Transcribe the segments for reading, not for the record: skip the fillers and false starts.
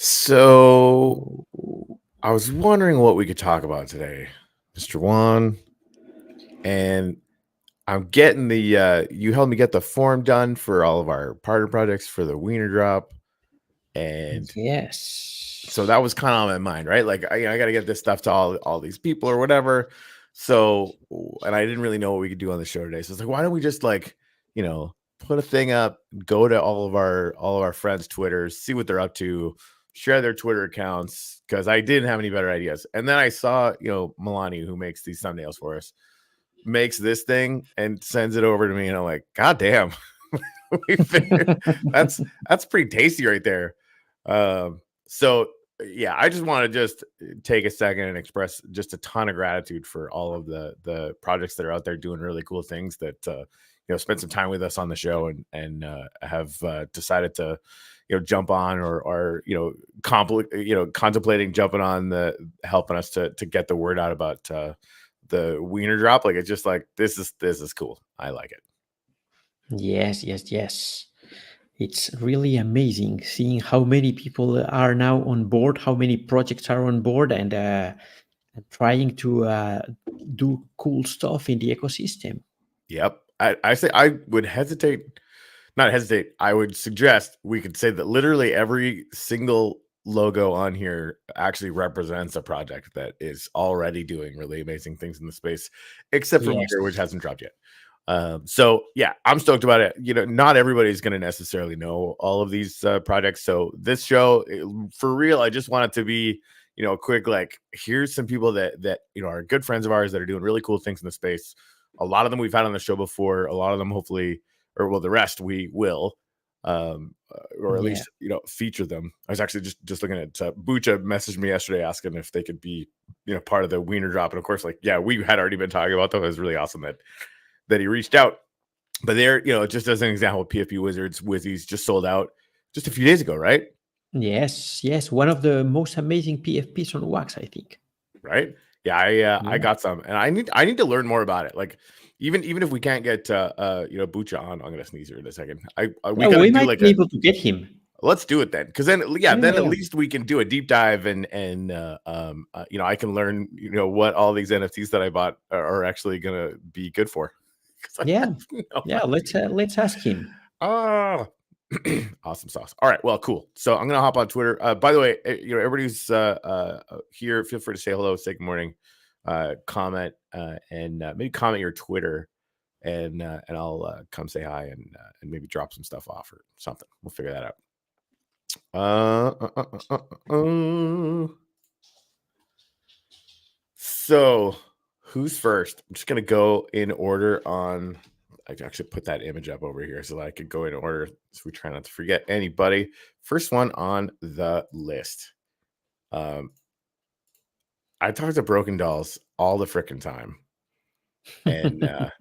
So I was wondering what we could talk about today, Mr. Juan. And I'm getting you helped me get the form done for all of our partner projects for the Wiener Drop. And so Yes. that was kind of on my mind, right? Like I got to get this stuff to all these people or whatever. So, and I didn't really know what we could do on the show today. So it's like, why don't we just you know, put a thing up, go to all of our friends' Twitters, see what they're up to, share their Twitter accounts because I didn't have any better ideas. And then I saw, Milani, who makes these thumbnails for us, makes this thing and sends it over to me, and I'm like, God damn, we figured that's pretty tasty right there. So yeah, I just want to just take a second and express just a ton of gratitude for all of the projects that are out there doing really cool things that spend some time with us on the show and have decided to jump on or contemplating jumping on the helping us to get the word out about the Wiener Drop. Like it's just like this is cool. I like it. Yes. It's really amazing seeing how many people are now on board, how many projects are on board, and trying to do cool stuff in the ecosystem. Yep. I say I would not hesitate. I would suggest we could say that literally every single logo on here actually represents a project that is already doing really amazing things in the space, except for Yes. Wiener, which hasn't dropped yet. So yeah, I'm stoked about it. Not everybody's going to necessarily know all of these projects. So this show, for real, I just want it to be, a quick like, here's some people that are good friends of ours that are doing really cool things in the space. A lot of them we've had on the show before. A lot of them, hopefully, or well, the rest we will, or at Yeah. least feature them. I was actually just looking at Bucha messaged me yesterday asking if they could be part of the Wiener Drop, and of course, like yeah, we had already been talking about them. It was really awesome that he reached out. But there, just as an example, PFP Wizards Wizzies just sold out just a few days ago, right? Yes. One of the most amazing PFPs on Wax, I think. Right? Yeah, I Yeah. got some, and I need to learn more about it. Like even if we can't get Bucha on, I'm gonna sneeze here in a second. We Yeah, got to we do might like be a able to get him. let's do it then, because then at Yeah. least we can do a deep dive and I can learn what all these NFTs that I bought are actually gonna be good for. 'Cause I Yeah. have no Yeah. Let's ask him. Oh, awesome sauce. All right, well, cool. So I'm gonna hop on Twitter. By the way, everybody who's here, feel free to say hello, say good morning, comment, and maybe comment your Twitter, and I'll come say hi and maybe drop some stuff off or something. We'll figure that out. So who's first? I'm just gonna go in order on. I actually put that image up over here so that I could go in order so we try not to forget anybody. First one on the list. Um, I talk to Broken Dolls all the freaking time, and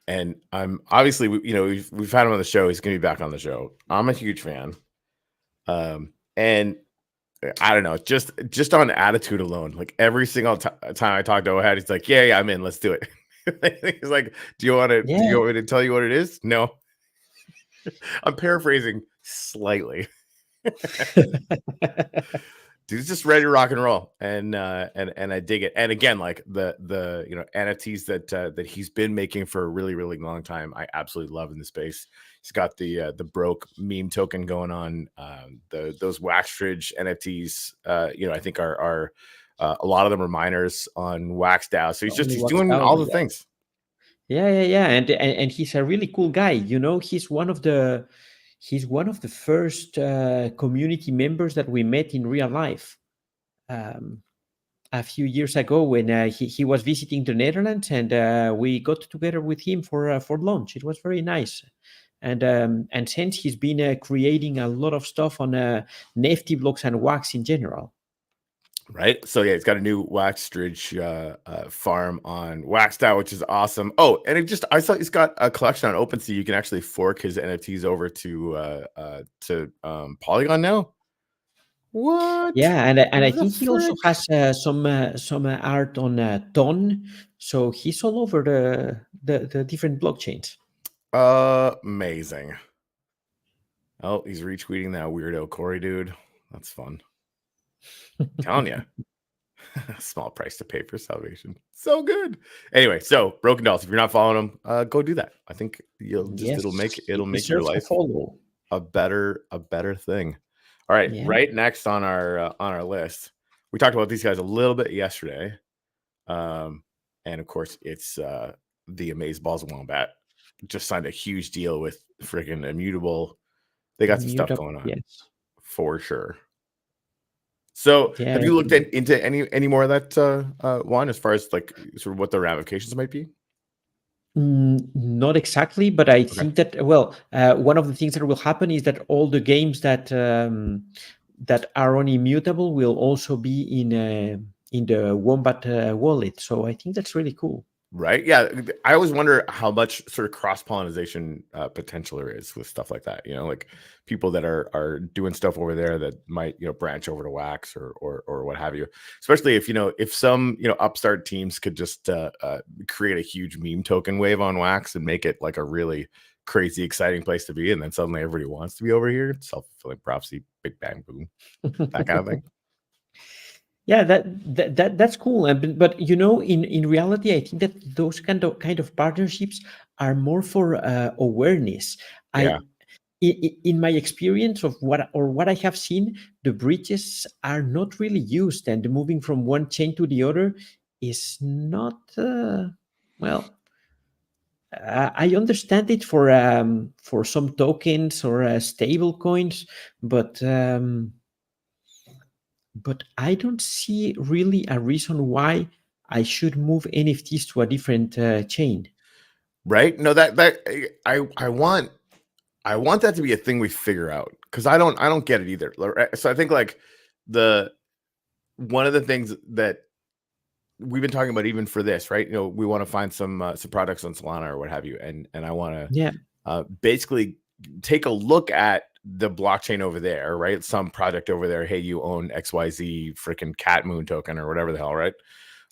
and I'm obviously we've had him on the show. He's gonna be back on the show. I'm a huge fan. And I don't know, just on attitude alone, like every single time I talk to Ohad, he's like, yeah, I'm in, let's do it. He's like, do Yeah. you want me to tell you what it is? No. I'm paraphrasing slightly. Dude's just ready to rock and roll, and I dig it. And again, like the NFTs that he's been making for a really really long time, I absolutely love in the space. He's got the broke meme token going on. Those Waxstridge NFTs, I think are a lot of them are miners on Wax DAO. So Only he's Wax doing out. all the things. Yeah. And he's a really cool guy. He's one of the first community members that we met in real life. Um, a few years ago when he was visiting the Netherlands, and we got together with him for lunch. It was very nice. And since he's been creating a lot of stuff on Nifty blocks and Wax in general. Right. So yeah, it's got a new Waxstridge farm on Waxdow, which is awesome. Oh, and I saw he's got a collection on OpenSea. You can actually fork his NFTs over to Polygon now. What? Yeah, and I The think he also frick? has some art on Ton, so he's all over the different blockchains. Amazing. Oh, he's retweeting that weirdo Corey dude. That's fun. Telling you. Small price to pay for salvation. So good. Anyway, so Broken Dolls. If you're not following them, go do that. I think you'll just Yes, it'll make it your deserves a life follow. a better thing. All right, Yeah. right next on our list, we talked about these guys a little bit yesterday, and of course it's the Amazeballs Wombat just signed a huge deal with freaking Immutable. They got some stuff going on, Yes. for sure. So, Yeah. have you looked into any more of that one, as far as like sort of what the ramifications might be? Not exactly, but I think that one of the things that will happen is that all the games that that are on Immutable will also be in the Wombat wallet. So I think that's really cool. Right? Yeah, I always wonder how much sort of cross pollination potential there is with stuff like that. You know, like people that are doing stuff over there that might branch over to Wax or what have you. Especially if some upstart teams could just create a huge meme token wave on Wax and make it like a really crazy exciting place to be, and then suddenly everybody wants to be over here. Self-fulfilling prophecy, big bang boom, that kind of thing. Yeah, that's cool. But in reality, I think that those kind of partnerships are more for awareness. Yeah. In my experience of what I have seen, the bridges are not really used, and moving from one chain to the other is not well. I understand it for some tokens or stable coins, but I don't see really a reason why I should move NFTs to a different chain. Right? No, that I want that to be a thing we figure out, because I don't get it either. So I think like one of the things that we've been talking about even for this, right? We want to find some products on Solana or what have you, and I want to basically take a look at the blockchain over there, right? Some project over there. Hey, you own XYZ freaking Cat Moon token or whatever the hell, right?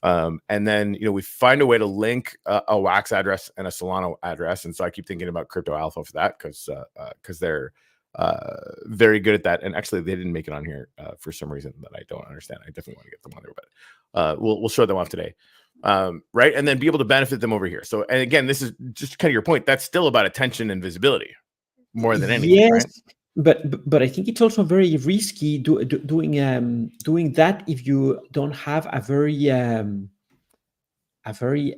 And then we find a way to link a Wax address and a Solana address. And so I keep thinking about Crypto Alpha for that, because they're very good at that. And actually, they didn't make it on here for some reason that I don't understand. I definitely want to get them on there, but we'll show them off today, right? And then be able to benefit them over here. So, and again, this is just kind of your point. That's still about attention and visibility more than anything, yes, right? But I think it's also very risky doing that if you don't have a very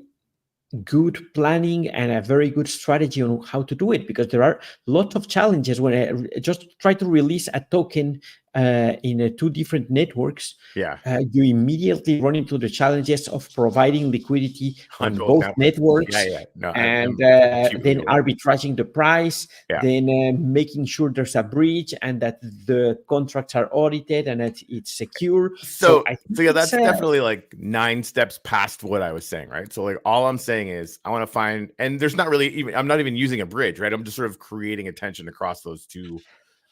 good planning and a very good strategy on how to do it, because there are lots of challenges when I just try to release a token in two different networks. You immediately run into the challenges of providing liquidity on both networks, and then arbitraging the price, then making sure there's a bridge and that the contracts are audited and that it's secure. So yeah, that's definitely like 9 steps past what I was saying, right? So like all I'm saying is I want to find, and there's not really even, I'm not even using a bridge, right? I'm just sort of creating attention across those two,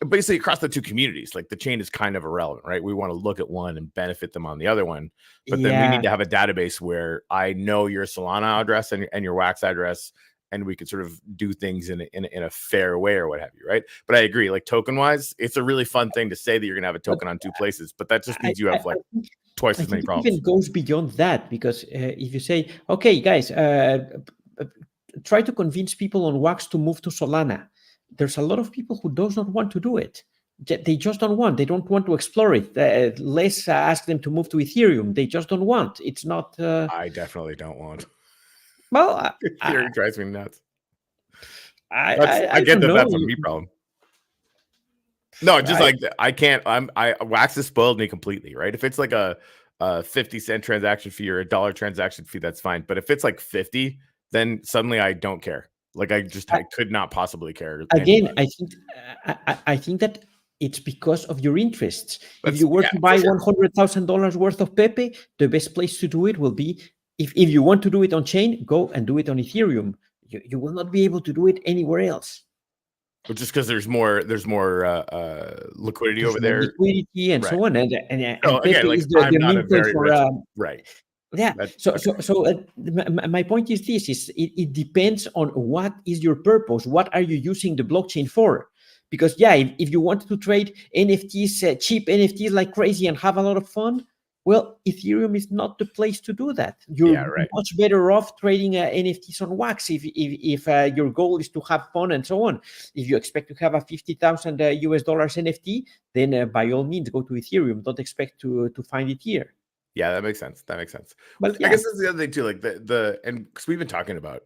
basically across the two communities. Like the chain is kind of irrelevant, right? We want to look at one and benefit them on the other one, but then we need to have a database where I know your Solana address and your Wax address, and we could sort of do things in a fair way or what have you, right? But I agree, like token wise, it's a really fun thing to say that you're gonna have a token on two places, but that just means you have like twice as many problems. It even goes beyond that, because if you say, okay, guys, try to convince people on Wax to move to Solana, there's a lot of people who does not want to do it. They just don't want. They don't want to explore it. Let's ask them to move to Ethereum. They just don't want. It's not. I definitely don't want. Well, Ethereum drives me nuts. I get that that's a me problem. No, just like I can't. Wax has spoiled me completely, right? If it's like a 50-cent transaction fee or $1 transaction fee, that's fine. But if it's like 50, then suddenly I don't care. Like I could not possibly care. Again, I think that it's because of your interests. If you were to buy $100,000 worth of Pepe, the best place to do it will be, if you want to do it on chain, go and do it on Ethereum. You will not be able to do it anywhere else. Just because there's more liquidity over there, liquidity and so on, and Pepe again, like, is the not very for right. Yeah. My point is this: it depends on what is your purpose. What are you using the blockchain for? Because if you want to trade NFTs, cheap NFTs like crazy and have a lot of fun, well, Ethereum is not the place to do that. You're much better off trading NFTs on Wax if your goal is to have fun and so on. If you expect to have a $50,000 US dollars NFT, then by all means go to Ethereum. Don't expect to find it here. Yeah, that makes sense. But I guess that's the other thing too. Like and because we've been talking about,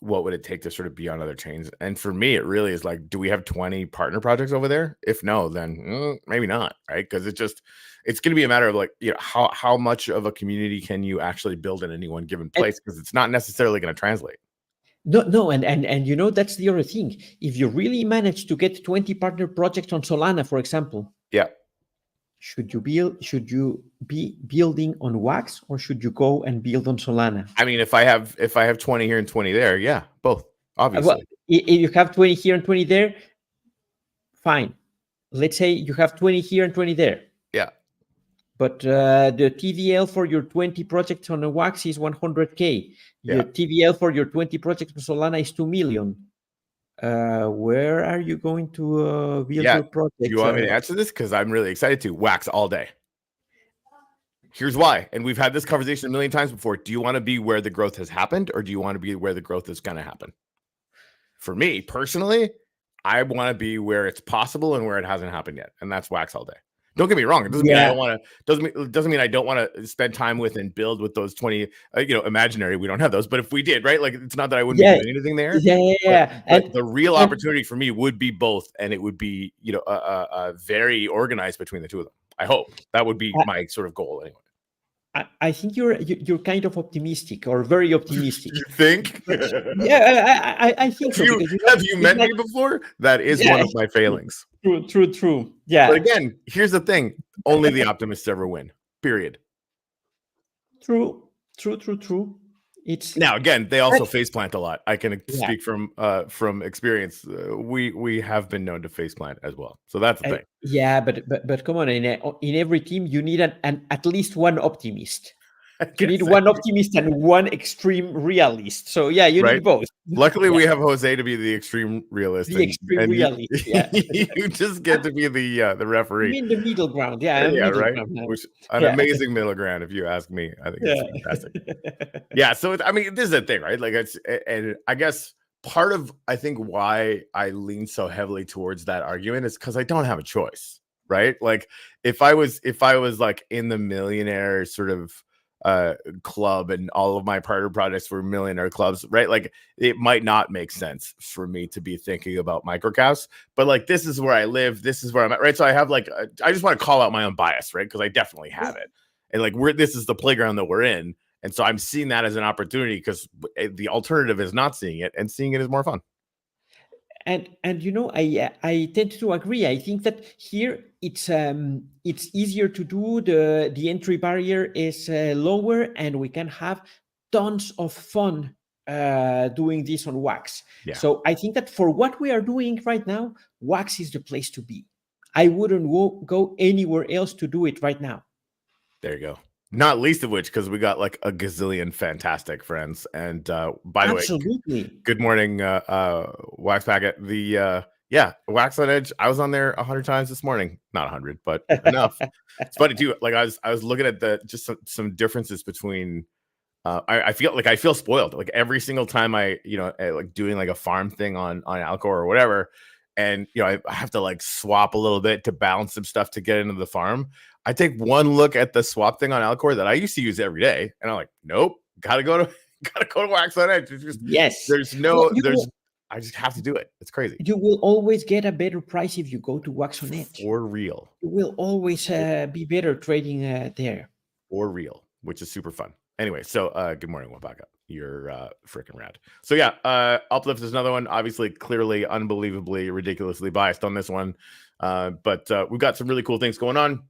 what would it take to sort of be on other chains? And for me, it really is like, do we have 20 partner projects over there? If no, then maybe not, right? Because it's going to be a matter of like, how much of a community can you actually build in any one given place? Because it's not necessarily going to translate. No, and that's the other thing. If you really manage to get 20 partner projects on Solana, for example, yeah. Should you be building on Wax, or should you go and build on Solana? I mean, if I have 20 here and 20 there, yeah, both, obviously. Well, if you have 20 here and 20 there, fine. Let's say you have 20 here and 20 there. Yeah. But the TVL for your 20 projects on the Wax is 100K. Your TVL for your 20 projects on Solana is 2 million. Where are you going to build your project? Do you want me to answer this? Because I'm really excited to. Wax all day. Here's why. And we've had this conversation a million times before. Do you want to be where the growth has happened, or do you want to be where the growth is going to happen? For me personally, I want to be where it's possible and where it hasn't happened yet. And that's Wax all day. Don't get me wrong. It doesn't mean I don't want to. Doesn't mean I don't want to spend time with and build with those 20. Imaginary. We don't have those, but if we did, right? Like, it's not that I wouldn't be doing anything there. Yeah. But the real opportunity for me would be both, and it would be very organized between the two of them. I hope that would be my sort of goal anyway. I think you're kind of optimistic, or very optimistic. You think? I think so. Have you met me before? That is one of my failings. True. Yeah. But again, here's the thing: only the optimists ever win. Period. True. It's now again, they also faceplant a lot. I can speak from experience. We have been known to faceplant as well. So that's the thing. Yeah, but come on, in every team you need an at least one optimist. You need one optimist and one extreme realist. So yeah, you need both. Luckily, we have Jose to be the extreme realist. The extreme realist. You just get to be the referee. You mean the middle ground? Yeah, right. An amazing middle ground, if you ask me. I think it's fantastic. Yeah. So this is the thing, right? Like and I guess part of why I lean so heavily towards that argument is because I don't have a choice, right? Like if I was like in the millionaire sort of club and all of my partner projects were millionaire clubs, right? Like it might not make sense for me to be thinking about microcaps, but like this is where I live, this is where I'm at, right? So I have I just want to call out my own bias, right? Because I definitely have it, and like this is the playground that we're in, and so I'm seeing that as an opportunity because the alternative is not seeing it, and seeing it is more fun. And I tend to agree. I think that here it's easier to do. The entry barrier is lower, and we can have tons of fun doing this on Wax. Yeah. So I think that for what we are doing right now, Wax is the place to be. I wouldn't go anywhere else to do it right now. There you go. Not least of which, because we got like a gazillion fantastic friends. And by the way, good morning, Wax Packet. Wax on Edge. I was on there 100 times this morning. Not 100, but enough. It's funny too. Like I was looking at just some differences between. I feel spoiled. Like every single time I like doing like a farm thing on Alcor or whatever, and I have to like swap a little bit to balance some stuff to get into the farm. I take one look at the swap thing on Alcor that I used to use every day, and I'm like, nope, gotta go to Wax on Edge. It's just, I just have to do it. It's crazy. You will always get a better price if you go to Wax on Edge. For real. You will always be better trading there. For real, which is super fun. Anyway, so good morning, Wapaka. You're freaking rad. So yeah, Uplift is another one. Obviously, clearly, unbelievably, ridiculously biased on this one. But we've got some really cool things going on.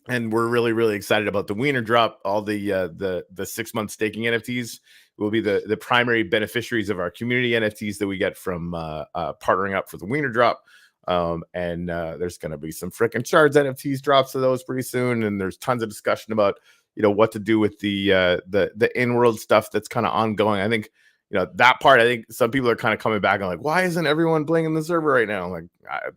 And we're really, really excited about the Wiener drop. All the 6 month staking NFTs will be the primary beneficiaries of our community NFTs that we get from partnering up for the Wiener drop. And there's going to be some freaking Shards NFTs drops of those pretty soon. And there's tons of discussion about what to do with the in-world stuff that's kind of ongoing. I think that part, I think some people are kind of coming back and like, why isn't everyone playing in the server right now? I'm like,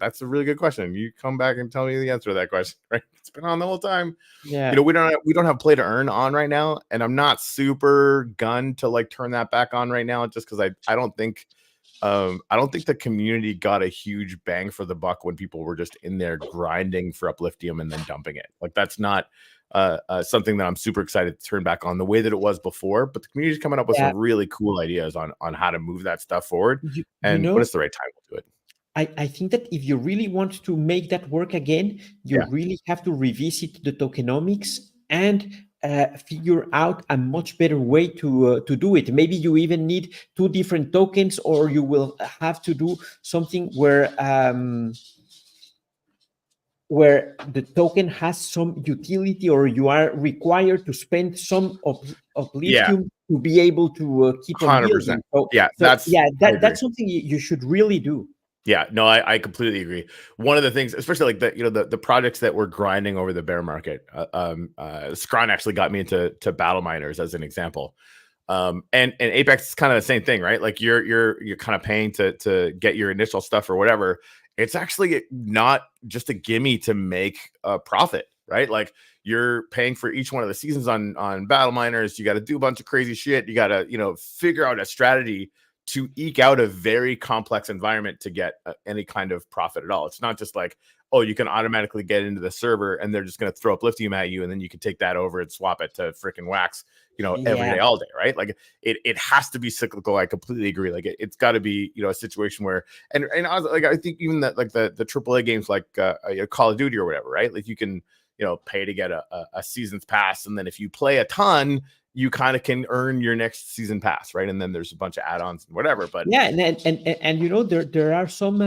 that's a really good question. You come back and tell me the answer to that question, right? It's been on the whole time. Yeah. We don't have play to earn on right now, and I'm not super gun to like turn that back on right now, just because I don't think the community got a huge bang for the buck when people were just in there grinding for Upliftium and then dumping it. Like that's not something that I'm super excited to turn back on the way that it was before. But the community's coming up with some really cool ideas on how to move that stuff forward. When it's the right time, we'll do it. I think that if you really want to make that work again, you really have to revisit the tokenomics and figure out a much better way to do it. Maybe you even need 2 different tokens, or you will have to do something where the token has some utility, or you are required to spend some Upliftium to be able to keep on building. 100%. That's something you should really do. Yeah, no, I completely agree. One of the things, especially like the projects that were grinding over the bear market, Scron actually got me into battle miners as an example. And Apex is kind of the same thing, right? Like you're kind of paying to get your initial stuff or whatever. It's actually not just a gimme to make a profit, right? Like you're paying for each one of the seasons on battle miners. You got to do a bunch of crazy shit. You got to figure out a strategy to eke out a very complex environment to get any kind of profit at all. It's not just like, oh, you can automatically get into the server and they're just going to throw Upliftium at you, and then you can take that over and swap it to freaking Wax, every day, all day, right? Like it has to be cyclical. I completely agree. Like it's got to be, a situation where, and I think even that, like the AAA games like Call of Duty or whatever, right? Like you can, pay to get a season's pass, and then if you play a ton, you kind of can earn your next season pass, right? And then there's a bunch of add-ons and whatever. But and there are some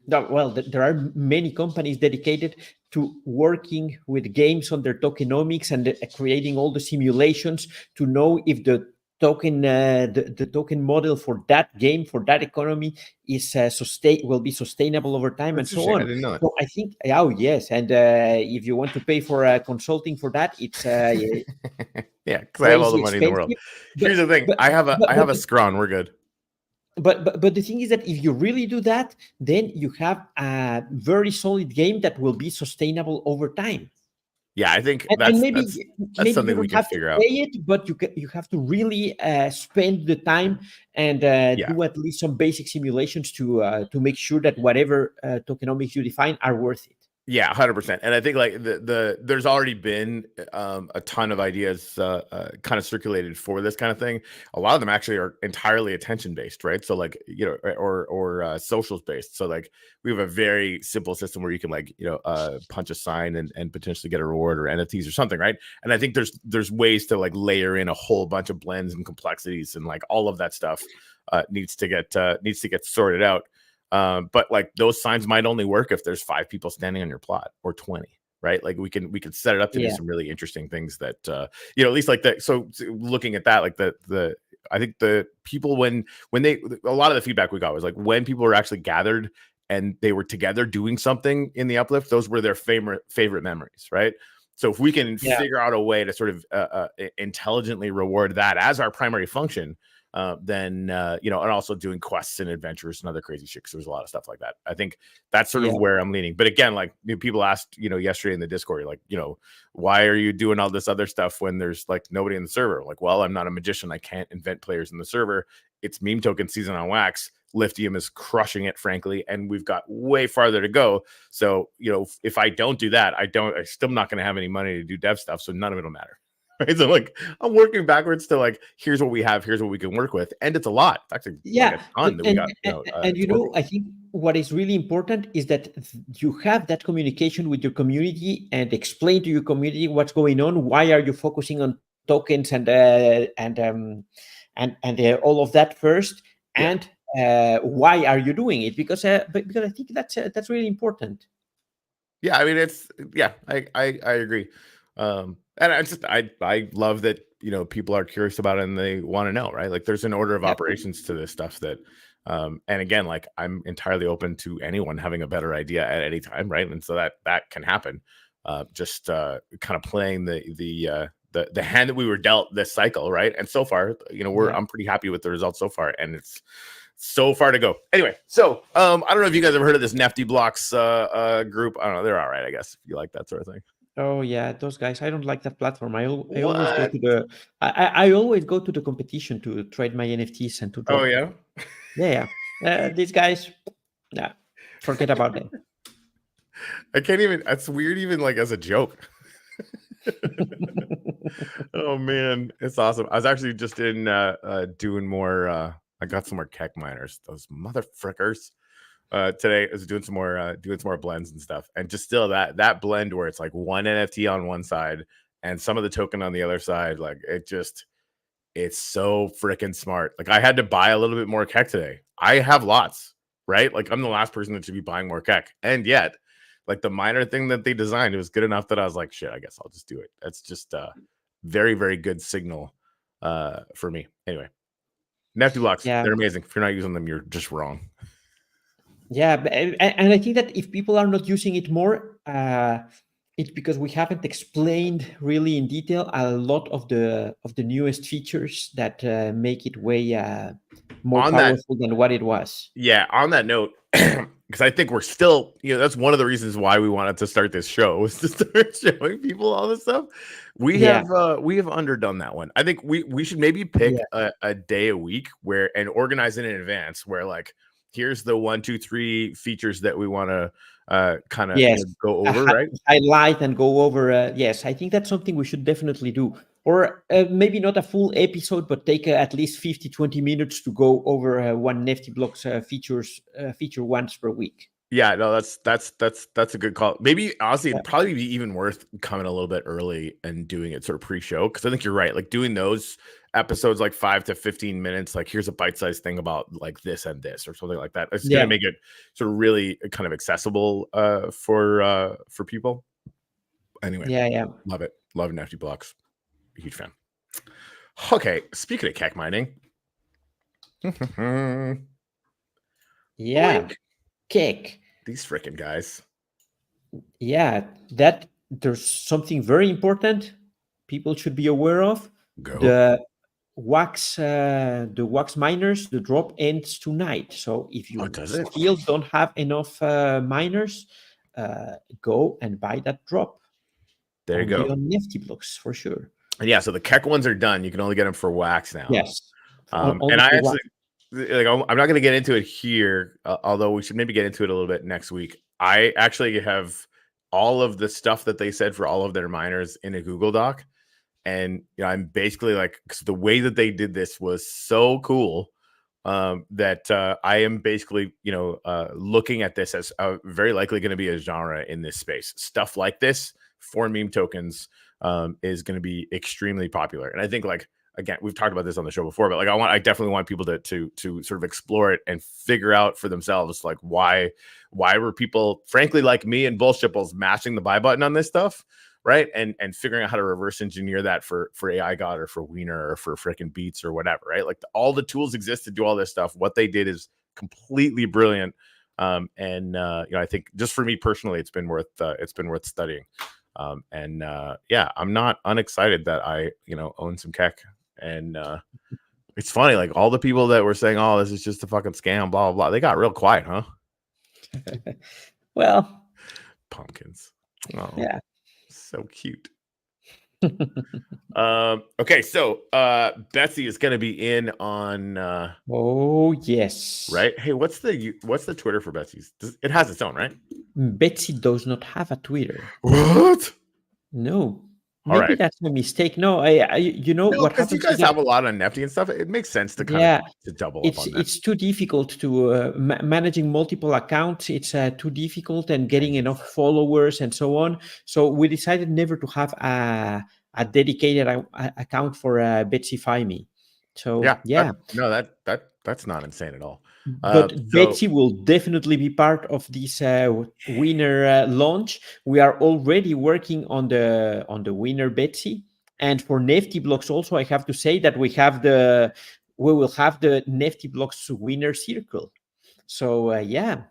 there are many companies dedicated to working with games on their tokenomics and creating all the simulations to know if the token the token model for that game, for that economy is will be sustainable over time. That's and so on. I didn't know it. So I think, yes, and if you want to pay for consulting for that, it's yeah, because I have all the money in the world. Here's the thing: I have a Scron. We're good. But the thing is that if you really do that, then you have a very solid game that will be sustainable over time. Yeah, I think that's something we can figure out. It, but you have to really spend the time and do at least some basic simulations to make sure that whatever tokenomics you define are worth it. Yeah, 100%. And I think like there's already been a ton of ideas kind of circulated for this kind of thing. A lot of them actually are entirely attention based, right? So like, or socials based. So like we have a very simple system where you can like, punch a sign and potentially get a reward or NFTs or something, right? And I think there's ways to like layer in a whole bunch of blends and complexities, and like all of that stuff needs to get sorted out. But like those signs might only work if there's 5 people standing on your plot or 20, right? Like we can set it up to do some really interesting things that at least like that. So looking at that, like I think the people when they, a lot of the feedback we got was like when people were actually gathered and they were together doing something in the Uplift, those were their favorite memories, right? So if we can figure out a way to sort of intelligently reward that as our primary function, then and also doing quests and adventures and other crazy shit, because there's a lot of stuff like that. I think that's sort of where I'm leaning. But again, like people asked yesterday in the Discord, like why are you doing all this other stuff when there's like nobody in the server? Like, well, I'm not a magician, I can't invent players in the server. It's meme token season on Wax. Lithium is crushing it, frankly, and we've got way farther to go. So if I don't do that, I'm still not going to have any money to do dev stuff, so none of it'll matter. Right? So like I'm working backwards to like, here's what we have, here's what we can work with, and it's a lot. It's actually like a ton that we got. I think what is really important is that you have that communication with your community and explain to your community what's going on. Why are you focusing on tokens and all of that first, and why are you doing it? Because I think that's really important. Yeah, I mean I agree. And I love that, people are curious about it and they want to know, right? Like there's an order of operations to this stuff that, and again, like I'm entirely open to anyone having a better idea at any time. Right. And so that can happen. Just kind of playing the the hand that we were dealt this cycle, right? And so far, I'm pretty happy with the results so far, and it's so far to go. Anyway, so I don't know if you guys ever heard of this Nifty Blocks group. I don't know, they're all right, I guess, if you like that sort of thing. Oh yeah, those guys. I don't like that platform. I always go to the I always go to the competition to trade my NFTs and to drop. Oh yeah, these guys. Nah, forget about them. I can't even. That's weird, even like as a joke. Oh man, it's awesome. I was actually just in doing more. I got some more Keck miners. Those motherfuckers. Today I was doing some more blends and stuff, and just still that blend where it's like one NFT on one side and some of the token on the other side, like it's so freaking smart. Like I had to buy a little bit more Keck today. I have lots, right? Like I'm the last person that should be buying more Keck, and yet like the miner thing that they designed, it was good enough that I was like, shit, I guess I'll just do it. That's just very, very good signal for me. Anyway, Nifty Blocks, they're amazing. If you're not using them, you're just wrong. Yeah, and I think that if people are not using it more, it's because we haven't explained really in detail a lot of the newest features that make it way more powerful than what it was. Yeah, on that note, because I think we're still, that's one of the reasons why we wanted to start this show, was to start showing people all this stuff. We have underdone that one. I think we should maybe pick a day a week and organize it in advance, where like, here's the 1, 2, 3 features that we want to kind of go over, right? Highlight and go over. Yes, I think that's something we should definitely do. Or maybe not a full episode, but take at least 50-20 minutes to go over one Nifty Blocks feature once per week. Yeah, no, that's a good call. Maybe honestly, it'd probably be even worth coming a little bit early and doing it sort of pre-show, because I think you're right. Like doing those episodes like 5 to 15 minutes, like here's a bite-sized thing about like this and this or something like that. It's gonna make it sort of really kind of accessible for people. Anyway, love it. Love Nifty Blocks. Huge fan. Okay, speaking of Keck mining. Keck. These freaking guys. Yeah, that there's something very important people should be aware of. The wax miners, the drop ends tonight. So if you still don't have enough miners, go and buy that drop. There you go. On Nifty Blocks for sure. And yeah, so the Keck ones are done. You can only get them for wax now. Yes. And I actually, like, I'm not going to get into it here, although we should maybe get into it a little bit next week. I actually have all of the stuff that they said for all of their miners in a Google Doc. And I'm basically like, because the way that they did this was so cool that I am basically, looking at this as very likely going to be a genre in this space. Stuff like this for meme tokens is going to be extremely popular. And I think, like, again, we've talked about this on the show before, but like I definitely want people to sort of explore it and figure out for themselves, like why were people, frankly, like me and Bullshipples, mashing the buy button on this stuff, right? And figuring out how to reverse engineer that for AI God or for Wiener or for freaking Beats or whatever, right? Like all the tools exist to do all this stuff. What they did is completely brilliant. I think just for me personally, it's been worth studying. I'm not unexcited that I own some Keck. And it's funny, like all the people that were saying, "Oh, this is just a fucking scam," blah blah blah, they got real quiet, huh? Well, pumpkins. Oh, yeah, so cute. Okay, so Betsy is going to be in on. Oh yes, right. Hey, what's the Twitter for Betsy's? It has its own, right? Betsy does not have a Twitter. What? No. Maybe that's a mistake. No, what happens? You guys have a lot on Nifty and stuff. It makes sense to kind of to double up on that. It's too difficult to managing multiple accounts. It's too difficult and getting enough followers and so on. So we decided never to have a dedicated account for Betsy Fimy. So that's not insane at all. But Betsy will definitely be part of this Wiener launch. We are already working on the Wiener Betsy, and for Nifty Blocks also, I have to say that we will have the Nifty Blocks Wiener Circle. So yeah.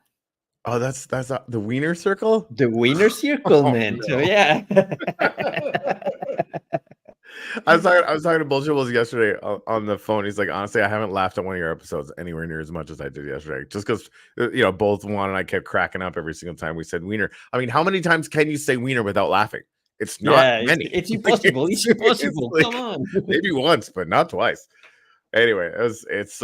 Oh, that's the Wiener Circle. The Wiener Circle, man. No. So yeah. I was talking to Bullshibbles yesterday on the phone. He's like, honestly, I haven't laughed at one of your episodes anywhere near as much as I did yesterday. Just because, both Juan and I kept cracking up every single time we said wiener. I mean, how many times can you say wiener without laughing? It's not many. It's impossible. It's impossible. Like, Come on. maybe once, but not twice. Anyway, it's it's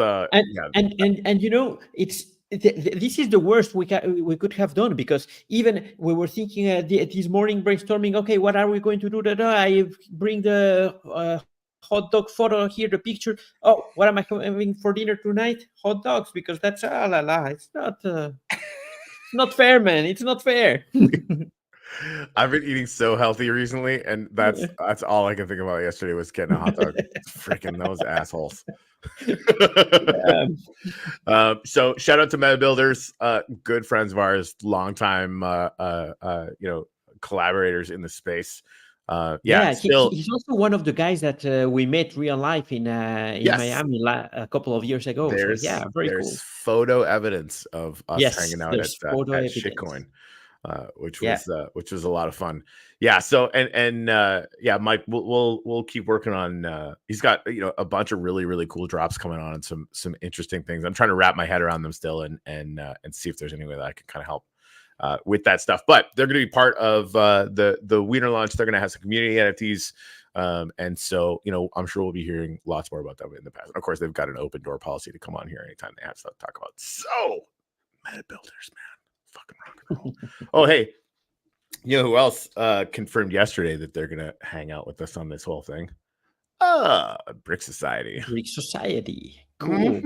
this is the worst we could have done, because even we were thinking this morning brainstorming. Okay, what are we going to do? I bring the hot dog photo here, the picture. Oh, what am I having for dinner tonight? Hot dogs, because that's It's not fair, man. It's not fair. I've been eating so healthy recently, and that's all I can think about yesterday was getting a hot dog. Freaking those assholes. So shout out to Meta Builders, good friends of ours, longtime collaborators in the space. He's also one of the guys that we met real life in Miami a couple of years ago. There's cool. Photo evidence of us hanging out at Shitcoin. Which was a lot of fun. Yeah. So Mike, we'll keep working on. He's got a bunch of really, really cool drops coming on, and some interesting things. I'm trying to wrap my head around them still, and see if there's any way that I can kind of help with that stuff. But they're going to be part of the Wiener launch. They're going to have some community NFTs. And so, I'm sure we'll be hearing lots more about them in the past. And of course, they've got an open door policy to come on here anytime they have stuff to talk about. So, Meta Builders, man. Fucking rock and roll. Oh, hey, you know who else confirmed yesterday that they're gonna hang out with us on this whole thing? Brick Society. Cool.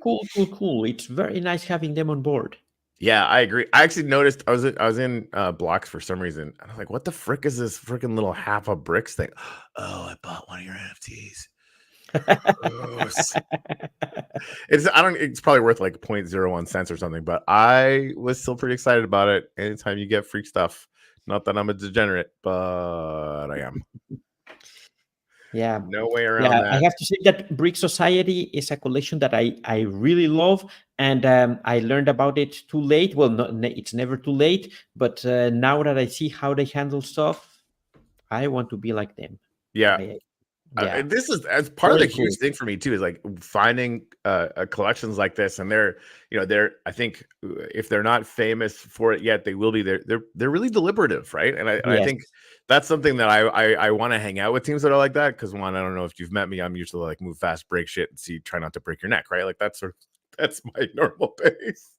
Cool. It's very nice having them on board. Yeah, I agree. I actually noticed I was in Blocks for some reason. I was like, what the frick is this freaking little half of bricks thing? Oh, I bought one of your NFTs. It's probably worth like 0.01 cents or something, but I was still pretty excited about it. Anytime you get freak stuff, not that I'm a degenerate, but I am. Yeah, no way around that. I have to say that Brick Society is a collection that I really love, and I learned about it too late. Well, it's never too late, but now that I see how they handle stuff, I want to be like them. This is as part of the huge thing for me too, is like finding collections like this, and they're I think if they're not famous for it yet, they will be. They're really deliberative, right? And I think that's something that I want to hang out with teams that are like that, because one, I don't know if you've met me, I'm usually like move fast, break shit, and try not to break your neck, right? Like that's my normal pace.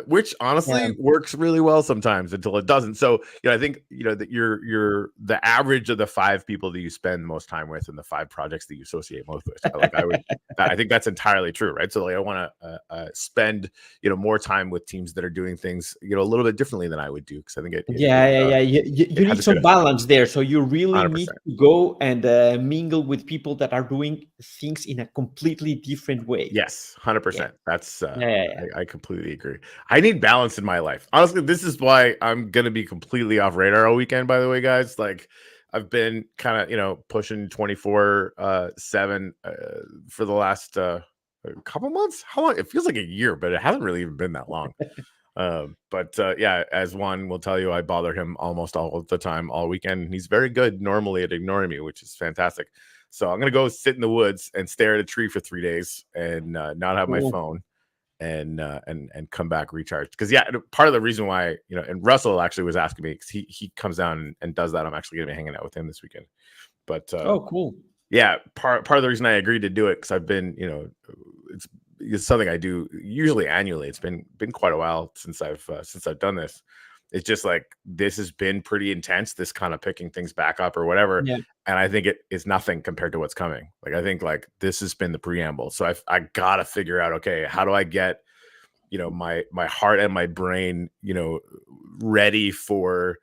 Which honestly works really well sometimes until it doesn't. So I think that you're the average of the 5 people that you spend the most time with and the 5 projects that you associate most with. I think that's entirely true, right? So I want to spend more time with teams that are doing things a little bit differently than I would do, because I think you need some balance there. So you really 100%. Need to go and mingle with people that are doing things in a completely different way. Yes, 100%. That's I completely agree. I need balance in my life. Honestly, this is why I'm gonna be completely off radar all weekend. By the way, guys, like I've been kind of pushing 24/7 for the last couple months. How long? It feels like a year, but it hasn't really even been that long. But as Juan will tell you, I bother him almost all the time, all weekend. He's very good normally at ignoring me, which is fantastic. So I'm gonna go sit in the woods and stare at a tree for 3 days and not have my phone. And come back recharged, because part of the reason why and Russell actually was asking me, because he comes down and does that. I'm actually gonna be hanging out with him this weekend. But cool. Part of the reason I agreed to do it, because I've been it's something I do usually annually. It's been quite a while since I've done this. It's just like this has been pretty intense, this kind of picking things back up or whatever. And I think it is nothing compared to what's coming. Like I think like this has been the preamble. So I gotta figure out, okay, how do I get my heart and my brain ready for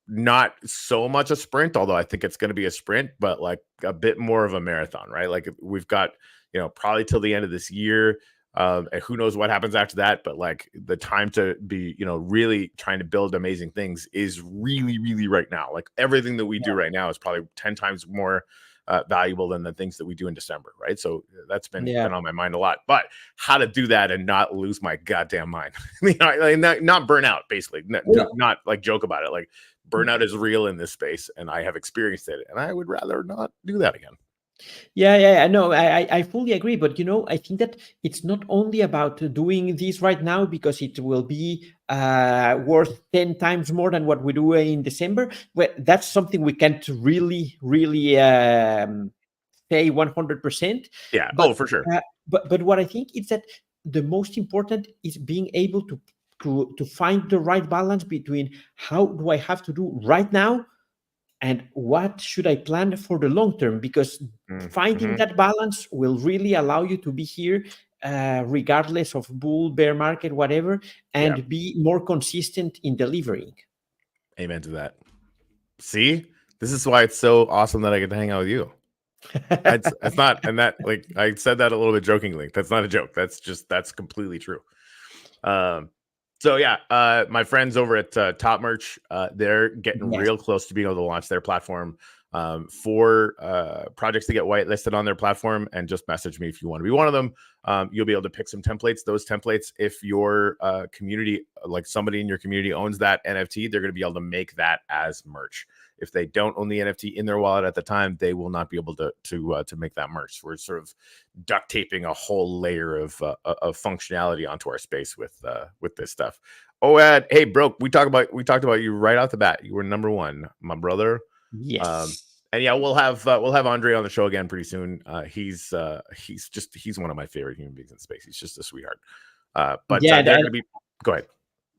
not so much a sprint, although I think it's going to be a sprint, but like a bit more of a marathon, right? Like we've got probably till the end of this year. And who knows what happens after that, but like the time to be really trying to build amazing things is really, really right now. Like everything that we do right now is probably 10 times more valuable than the things that we do in December, right? So that's been Yeah. on my mind a lot. But how to do that and not lose my goddamn mind, not burn out, basically, not like joke about it. Like burnout is real in this space, and I have experienced it, and I would rather not do that again. Yeah. No, I fully agree. But I think that it's not only about doing this right now because it will be worth 10 times more than what we do in December. Well, that's something we can't really say 100%. Yeah. But, for sure. But what I think is that the most important is being able to find the right balance between how do I have to do right now and what should I plan for the long term, because finding that balance will really allow you to be here regardless of bull, bear market, whatever, and be more consistent in delivering. Amen to that. See, this is why it's so awesome that I get to hang out with you. It's not, and that, like, I said that a little bit jokingly. That's not a joke. That's completely true. So yeah, my friends over at Top Merch, they're getting real close to being able to launch their platform for projects to get whitelisted on their platform. And just message me if you want to be one of them. You'll be able to pick some templates. Those templates, if your community, like somebody in your community owns that NFT, they're going to be able to make that as merch. If they don't own the NFT in their wallet at the time, they will not be able to make that merch. We're sort of duct taping a whole layer of functionality onto our space with this stuff. OAD, hey bro, we talked about you right off the bat. You were number one, my brother. Yes. And yeah, we'll have Andre on the show again pretty soon. He's one of my favorite human beings in space. He's just a sweetheart. But they're going to be. Go ahead.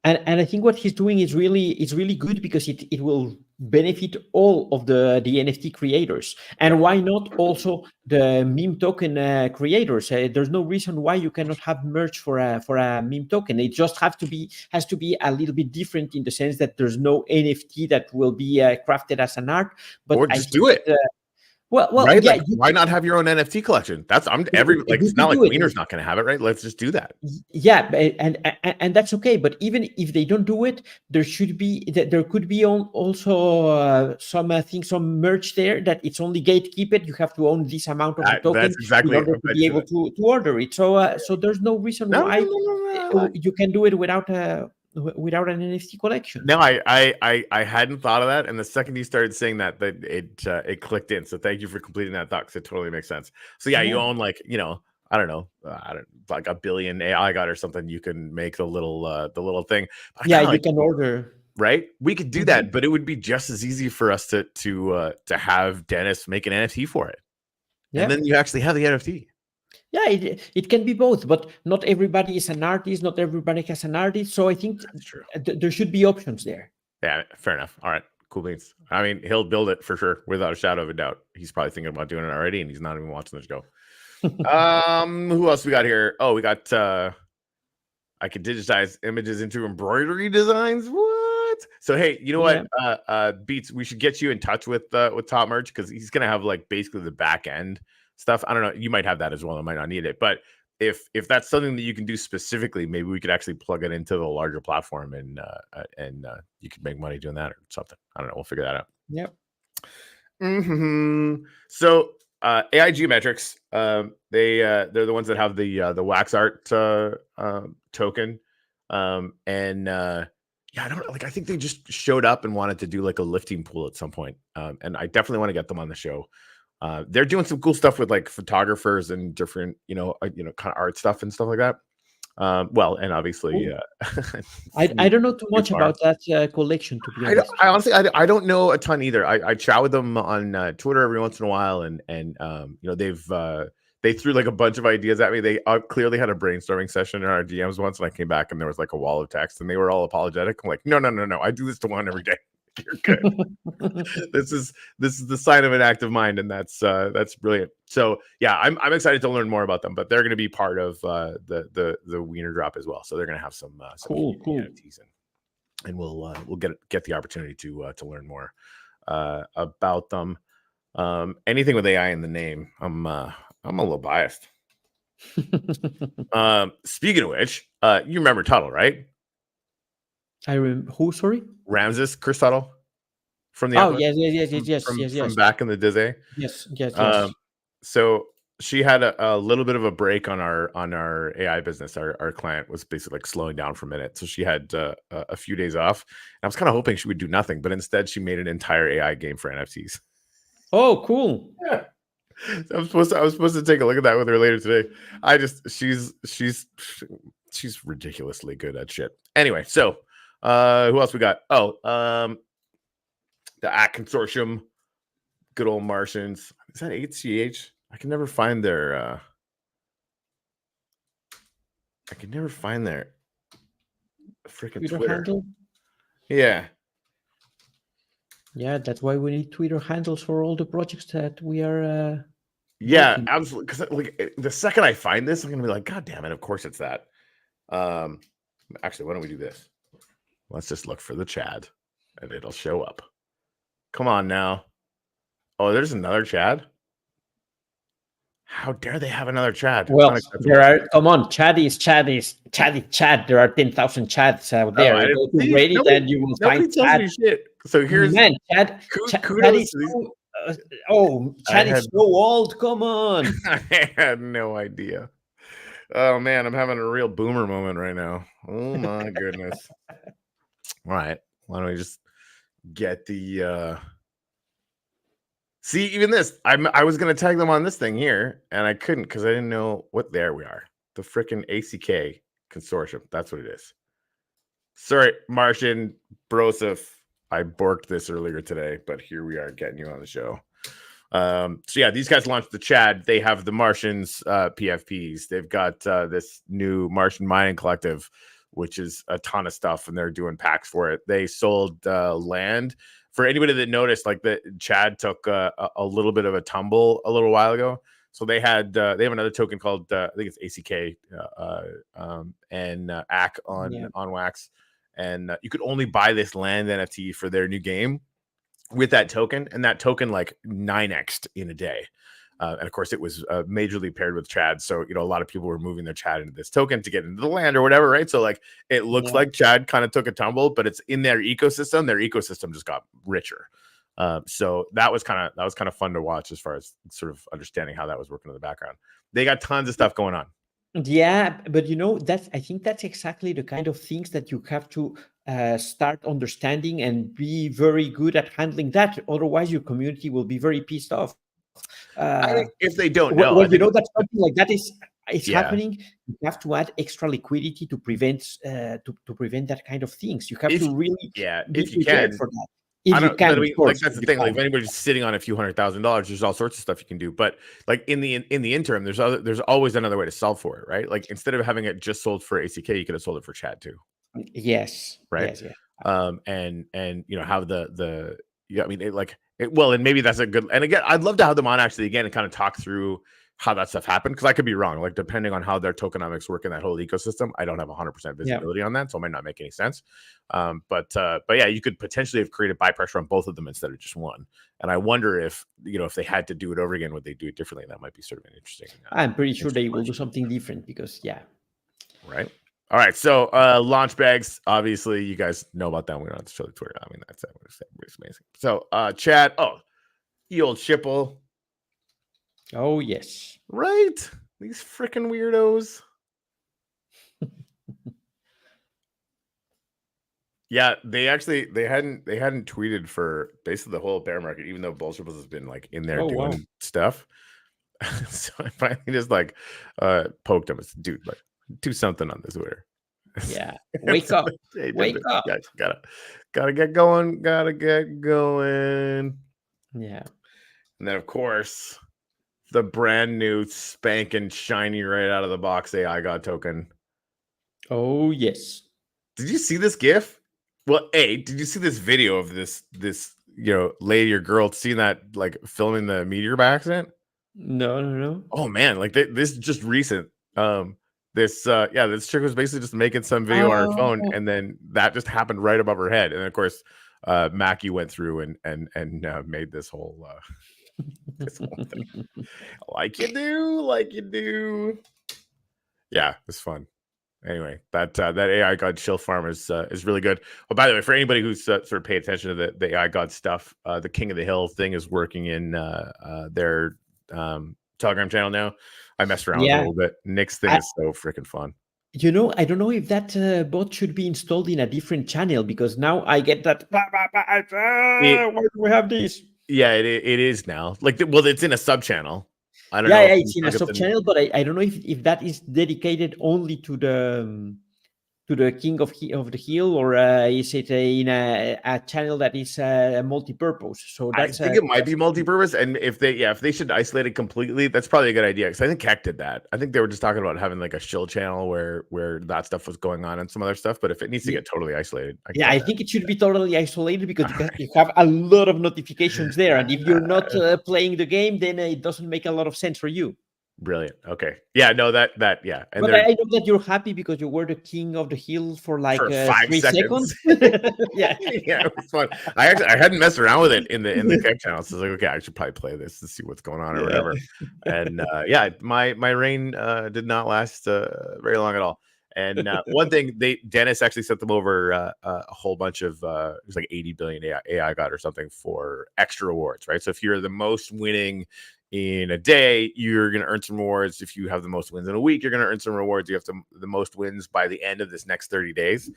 And I think what he's doing is really good because it will benefit all of the NFT creators. And why not also the meme token creators? There's no reason why you cannot have merch for a meme token. It just has to be a little bit different in the sense that there's no NFT that will be crafted as an art. But or just do it. Well, right? Yeah. Like, why not have your own NFT collection? It's not like Wiener's not going to have it, right? Let's just do that. Yeah, and that's okay. But even if they don't do it, there could be also some some merch there that it's only gatekeep it. You have to own this amount of the token that's exactly in order to be able to order it. So there's no reason why you can do it without an NFT collection. No, I hadn't thought of that, and the second you started saying that it clicked in. So thank you for completing that thought, because it totally makes sense. So yeah, you own like I don't know, like a billion AI God or something. You can make the little thing. Yeah, you can order. Right, we could do that, but it would be just as easy for us to have Dennis make an NFT for it, and then you actually have the NFT. Yeah, it can be both, but not everybody is an artist. Not everybody has an artist. So I think there should be options there. Yeah, fair enough. All right, cool beans. I mean, he'll build it for sure, without a shadow of a doubt. He's probably thinking about doing it already, and he's not even watching the show. Who else we got here? Oh, we got I could digitize images into embroidery designs. What? So hey, you know what? Beats, we should get you in touch with Top Merch, because he's gonna have like basically the back end stuff. I don't know. You might have that as well. I might not need it, but if that's something that you can do specifically, maybe we could actually plug it into the larger platform, and you could make money doing that or something. I don't know. We'll figure that out. Yep. So AI Geometrics, they're the ones that have the wax art token, and I don't like. I think they just showed up and wanted to do like a lifting pool at some point, and I definitely want to get them on the show. They're doing some cool stuff with like photographers and different, kind of art stuff and stuff like that. Well, and obviously, I don't know too much about that collection, to be honest. I honestly don't know a ton either. I chat with them on Twitter every once in a while, and they threw like a bunch of ideas at me. They clearly had a brainstorming session in our DMs once, and I came back and there was like a wall of text, and they were all apologetic. I'm like, no, I do this to one every day. You're good. This is the sign of an active mind, and that's brilliant. So yeah, I'm excited to learn more about them, but they're going to be part of the Wiener drop as well. So they're going to have some cool NFTs, and we'll get the opportunity to learn more about them. Anything with AI in the name, I'm a little biased. Speaking of which, you remember Tuttle, right? I remember who? Sorry, Ramses Chris Tuttle from the Oh, Avalanche, from yes. back in the day. Yes. So she had a little bit of a break on our AI business. Our client was basically like slowing down for a minute, so she had a few days off. And I was kind of hoping she would do nothing, but instead she made an entire AI game for NFTs. Oh, cool. Yeah. I was supposed to take a look at that with her later today. She's ridiculously good at shit. Anyway, so who else we got? The ACT Consortium, good old Martians. Is that HCH? I can never find their freaking Twitter handle. Yeah. Yeah, that's why we need Twitter handles for all the projects that we are. Yeah, working. absolutely. Because like the second I find this, I'm gonna be like, God damn it! Of course it's that. Actually, why don't we do this? Let's just look for the Chad, and it'll show up. Come on now. Oh, there's another Chad. How dare they have another Chad? Well, there are. Come on, Chad is Chad. There are 10,000 Chads out there. I You go didn't to see. Reddit and you will Nobody find tells Chad. me shit. So here's Man, Chad. kudos is to these. Chad is so old. Come on. I had no idea. Oh man, I'm having a real boomer moment right now. Oh my goodness. All right. Why don't we just get the see, even this. I was gonna tag them on this thing here, and I couldn't because I didn't know what. There we are. The freaking ACK Consortium. That's what it is. Sorry, Martian Broseph. I borked this earlier today, but here we are getting you on the show. So yeah, these guys launched the Chad. They have the Martians PFPs. They've got this new Martian mining collective, which is a ton of stuff, and they're doing packs for it. They sold land. For anybody that noticed, like the Chad took a little bit of a tumble a little while ago. So they have another token called I think it's ACK and ACK on Wax, and you could only buy this land NFT for their new game with that token, and that token like 9x'd in a day. And of course, it was majorly paired with Chad. So, a lot of people were moving their Chad into this token to get into the land or whatever, right? So, like, it looks like Chad kind of took a tumble, but it's in their ecosystem. Their ecosystem just got richer. So that was kind of fun to watch as far as sort of understanding how that was working in the background. They got tons of stuff going on. Yeah, but I think that's exactly the kind of things that you have to start understanding and be very good at handling that. Otherwise, your community will be very pissed off. I think if they don't know, that something like that is happening, you have to add extra liquidity to prevent that kind of things. You have to really if you can for that. If that's the thing. Like, if anybody's sitting on a few $100,000, there's all sorts of stuff you can do. But like in the interim, there's always another way to sell for it, right? Like, instead of having it just sold for ACK, you could have sold it for Chad too. Yes. Right. Yes, yeah. And how and maybe that's a good. And again, I'd love to have them on actually again and kind of talk through how that stuff happened, because I could be wrong. Like, depending on how their tokenomics work in that whole ecosystem, I don't have 100% visibility on that, so it might not make any sense. But yeah, you could potentially have created buy pressure on both of them instead of just one. And I wonder if if they had to do it over again, would they do it differently? That might be sort of an interesting. I'm pretty sure they will do something different because right. All right, so launch bags. Obviously, you guys know about them. We don't have to show the Twitter. I mean, that's amazing. So Chad, the old Shipple. Oh yes, right. These freaking weirdos. Yeah, they hadn't tweeted for basically the whole bear market, even though Bull Shipples has been like in there doing stuff. So I finally just like poked him. Dude, like, do something on this Twitter. Yeah, wake up, wake up. Guys, gotta get going. Gotta get going. Yeah, and then of course, the brand new spanking shiny right out of the box AI God token. Oh yes. Did you see this GIF? Well, did you see this video of this lady or girl seeing that, like, filming the meteor by accident? No. Oh man, like this is just recent. This chick was basically just making some video on her phone, and then that just happened right above her head. And of course, Mackie went through and made this whole thing. like you do. Yeah, it's fun. anyway, that AI God shill farm is really good. Oh, by the way, for anybody who's sort of pay attention to the AI God stuff, the King of the Hill thing is working in their Telegram channel now. I messed around with it a Yeah. little bit. Nick's thing I, is so freaking fun. I don't know if that bot should be installed in a different channel, because now I get that. Why do we have this? Yeah, it is now. Like, well, it's in a sub channel. I don't Yeah, know if yeah, you it's in a look at sub channel, but I don't know if that is dedicated only to the King of the Hill, or is it in a channel that is multi-purpose? So I that's think it might be multi-purpose, and if they should isolate it completely, that's probably a good idea. Because I think Keck did that. I think they were just talking about having like a shill channel where that stuff was going on and some other stuff. But if it needs to get totally isolated, yeah, I think it should be totally isolated, because you have a lot of notifications there, and if you're not playing the game, then it doesn't make a lot of sense for you. Brilliant. Okay. Yeah. No. That. Yeah. And But they're I know that you're happy because you were the King of the Hill for like for 5 3 seconds. seconds. Yeah. Yeah, it was fun. I hadn't messed around with it in the Keck channel, so I was like, okay, I should probably play this to see what's going on or whatever. And yeah, my reign did not last very long at all. And one thing, Dennis actually sent them over a whole bunch of it was like 80 billion AI God or something for extra rewards, right? So if you're the most winning in a day, you're going to earn some rewards. If you have the most wins in a week, you're going to earn some rewards. You have the most wins by the end of this next 30 days,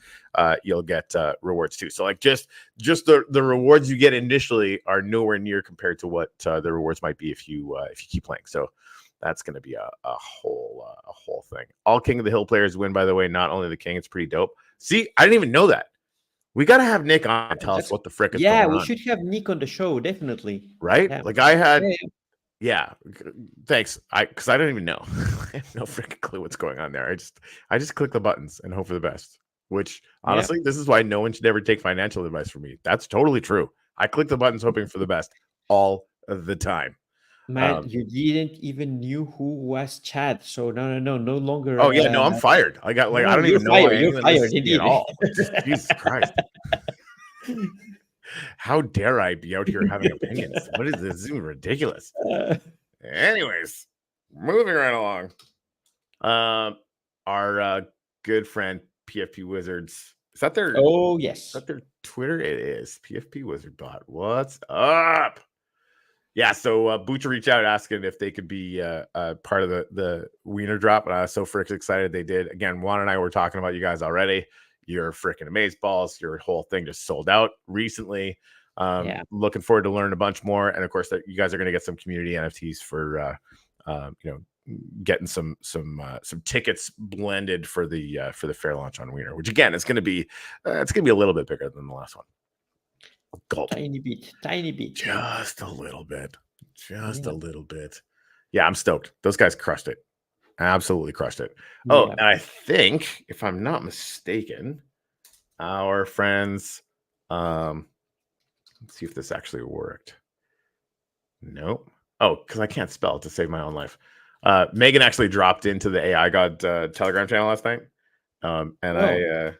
you'll get rewards too. So like just the rewards you get initially are nowhere near compared to what the rewards might be if you keep playing. So that's going to be a whole thing. All King of the Hill players win, by the way, not only the king. It's pretty dope. See, I didn't even know that. We got to have Nick on and tell us what the frick is going on. Yeah, we should have Nick on the show, definitely. Right? Yeah. Like I had... Yeah, thanks. Because I don't even know. I have no freaking clue what's going on there. I just click the buttons and hope for the best. Which honestly, this is why no one should ever take financial advice from me. That's totally true. I click the buttons hoping for the best all the time. Man, you didn't even knew who was Chad, so no longer. Oh yeah, no, I'm fired. I got like I don't even know you're fired indeed at all. Jesus Christ. How dare I be out here having opinions? What is this? This is even ridiculous. Anyways, moving right along. Our good friend PFP Wizards. Is that their? Oh yes. Is that their Twitter? It is PFP Wizard Bot. What's up? Yeah, so Butcher reached out asking if they could be part of the Wiener drop, and I was so freaking excited they did. Again, Juan and I were talking about you guys already. You're freaking amazeballs. Your whole thing just sold out recently. Looking forward to learn a bunch more, and of course, that you guys are going to get some community NFTs for getting some tickets blended for the fair launch on Wiener, which again is going to be a little bit bigger than the last one. Gulp. Tiny bit, just a little bit, a little bit. Yeah, I'm stoked. Those guys crushed it. Absolutely crushed it. Oh, and I think, if I'm not mistaken, our friends, let's see if this actually worked. Nope. Oh, because I can't spell to save my own life. Megan actually dropped into the AI God Telegram channel last night, and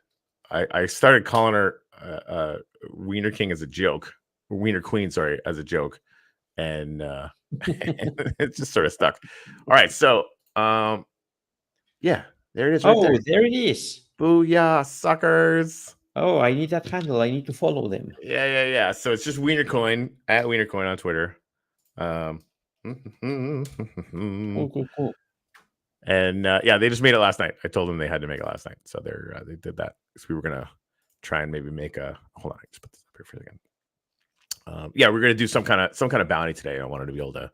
I started calling her Wiener King as a joke, Wiener Queen, sorry, as a joke, and it just sort of stuck. All right, so yeah, there it is. Right there it is. Booyah, suckers! Oh, I need that handle. I need to follow them. Yeah. So it's just Wiener Coin at Wiener Coin on Twitter. Cool. And they just made it last night. I told them they had to make it last night, so they did that. So we were gonna try and maybe make a. Hold on, I just put this up here for a second. We're gonna do some kind of bounty today. I wanted to be able to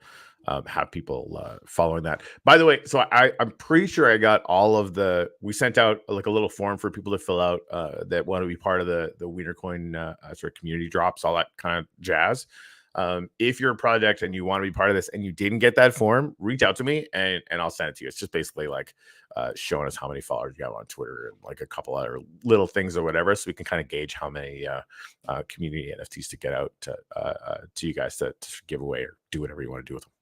have people following that. By the way, so I'm pretty sure I got all of the. We sent out like a little form for people to fill out that want to be part of the Wiener Coin sort of community drops, all that kind of jazz. If you're a project and you want to be part of this and you didn't get that form, reach out to me and I'll send it to you. It's just basically like showing us how many followers you have on Twitter and like a couple other little things or whatever, so we can kind of gauge how many community NFTs to get out to you guys to give away or do whatever you want to do with them.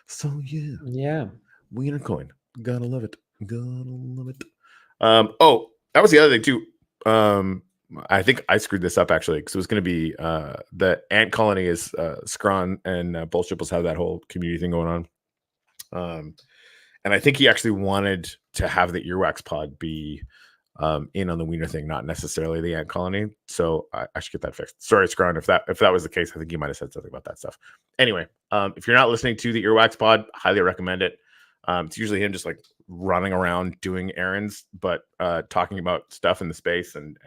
So yeah, Wiener Coin, gotta love it. Oh, that was the other thing too. I think I screwed this up actually, because it was going to be the ant colony is Scrawn and Bullshipples have that whole community thing going on. And I think he actually wanted to have the earwax pod be in on the wiener thing, not necessarily the ant colony. So I should get that fixed. Sorry, Scron, if that was the case, I think you might have said something about that stuff. Anyway, if you're not listening to the earwax pod, highly recommend it. It's usually him just like running around doing errands, but talking about stuff in the space, and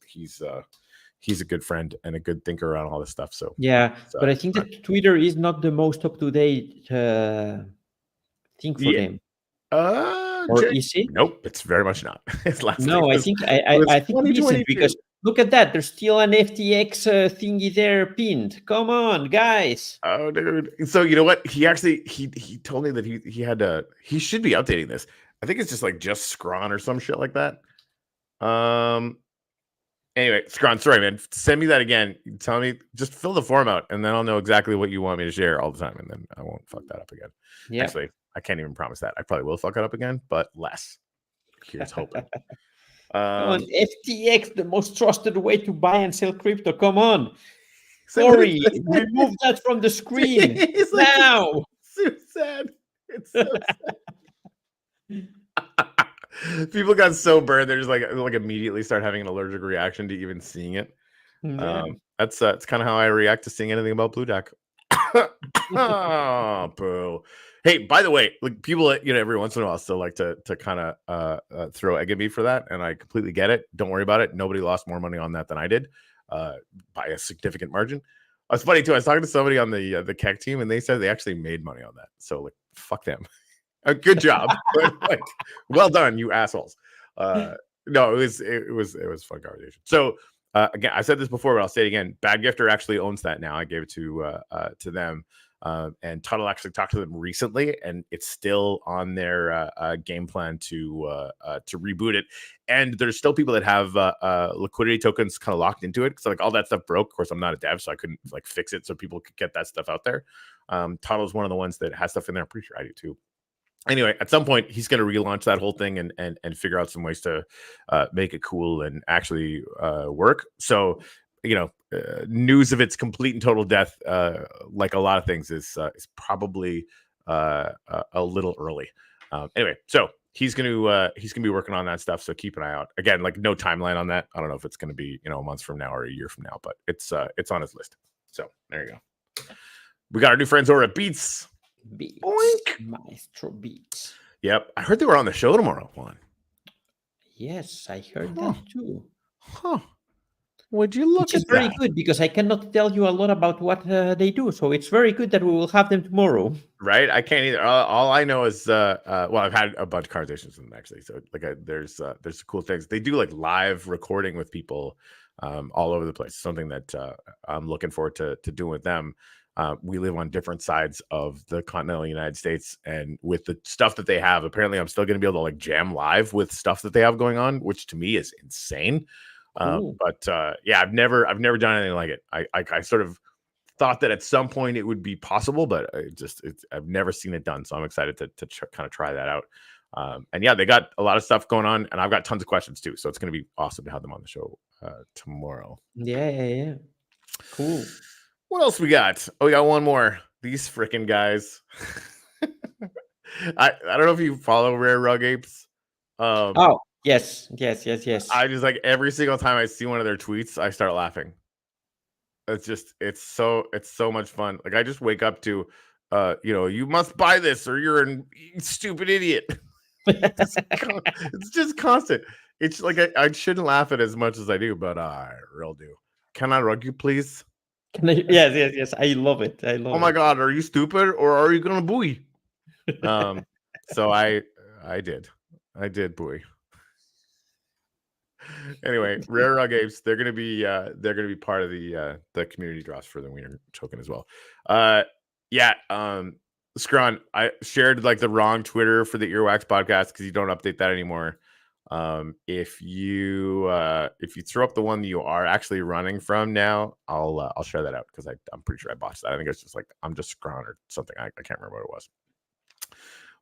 he's a good friend and a good thinker around all this stuff. So yeah, but I think that Twitter is not the most up to date thing for them. Or is it? Nope, it's very much not. No, I think it isn't, because look at that. There's still an FTX thingy there pinned. Come on, guys. Oh, dude. So you know what? He actually he told me that he should be updating this. I think it's just Scron or some shit like that. Anyway, Scron, sorry, man. Send me that again. Tell me, just fill the form out, and then I'll know exactly what you want me to share all the time, and then I won't fuck that up again. Yeah. Actually, I can't even promise that. I probably will fuck it up again, but less. Here's hoping. Come on, FTX, the most trusted way to buy and sell crypto. Come on. Sorry, remove that from the screen now. So sad. It's so sad. People got so burned, they're just like immediately start having an allergic reaction to even seeing it. Yeah. That's kind of how I react to seeing anything about Blue Deck. Oh, boo. Hey, by the way, like people, every once in a while still like to kind of throw egg at me for that, and I completely get it. Don't worry about it. Nobody lost more money on that than I did, by a significant margin. It's funny too. I was talking to somebody on the Keck team, and they said they actually made money on that. So like, fuck them. Good job. Like, well done, you assholes. No, it was a fun conversation. So again, I said this before, but I'll say it again. Bad Gifter actually owns that now. I gave it to them. And Tuttle actually talked to them recently, and it's still on their game plan to reboot it. And there's still people that have liquidity tokens kind of locked into it. So like all that stuff broke. Of course, I'm not a dev, so I couldn't like fix it so people could get that stuff out there. Tuttle's one of the ones that has stuff in there. I'm pretty sure I do too. Anyway, at some point, he's going to relaunch that whole thing and figure out some ways to make it cool and actually work. So, news of its complete and total death, like a lot of things, is probably a little early. Anyway, so he's gonna be working on that stuff. So keep an eye out. Again, like no timeline on that. I don't know if it's gonna be a month from now or a year from now, but it's on his list. So there you go. We got our new friends over at Beats. Boink. Maestro Beats. Yep, I heard they were on the show tomorrow. Juan. Yes, I heard that too. Huh. Would you look? Which is very good, because I cannot tell you a lot about what they do. So it's very good that we will have them tomorrow. Right? I can't either. All I know is, I've had a bunch of conversations with them actually. So like, there's cool things. They do like live recording with people all over the place. Something that I'm looking forward to doing with them. We live on different sides of the continental United States, and with the stuff that they have, apparently I'm still going to be able to like jam live with stuff that they have going on, which to me is insane. But I've never done anything like it. I sort of thought that at some point it would be possible, but I've never seen it done. So I'm excited to kind of try that out. And yeah, they got a lot of stuff going on, and I've got tons of questions too. So it's going to be awesome to have them on the show tomorrow. Yeah. Cool. What else we got? Oh, we got one more. These freaking guys. I don't know if you follow Rare Rug Apes. Yes. I just like every single time I see one of their tweets, I start laughing. It's so much fun. Like I just wake up to, you must buy this or you're a stupid idiot. It's just constant. It's like I shouldn't laugh at it as much as I do, but I real do. Can I rug you, please? Yes. I love it. Oh my God, are you stupid or are you gonna buoy? So I did buoy. Anyway, Rare Rug Apes, they're gonna be part of the community draws for the Wiener token as well. Scron, I shared like the wrong Twitter for the Earwax podcast because you don't update that anymore. If you throw up the one that you are actually running from now, I'll share that out because I'm pretty sure I botched that. I think it's just like I'm just Scron or something. I can't remember what it was.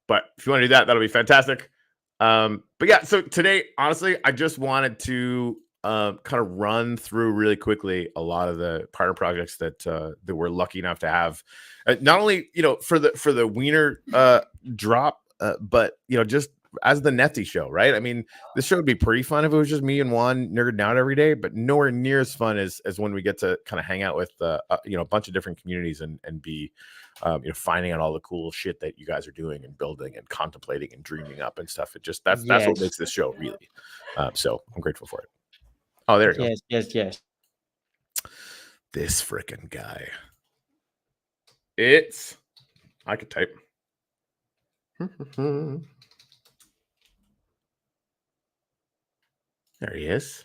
But if you want to do that, that'll be fantastic. But yeah, so today, honestly, I just wanted to kind of run through really quickly a lot of the partner projects that we're lucky enough to have. Not only for the Wiener drop but just as the Nefty show, right? I mean, this show would be pretty fun if it was just me and Juan nerding out every day, but nowhere near as fun as when we get to kind of hang out with a bunch of different communities and be finding out all the cool shit that you guys are doing and building and contemplating and dreaming up and stuff. It just that's what makes this show really. So I'm grateful for it. Oh, there you go. Yes. This freaking guy. I could type. There he is.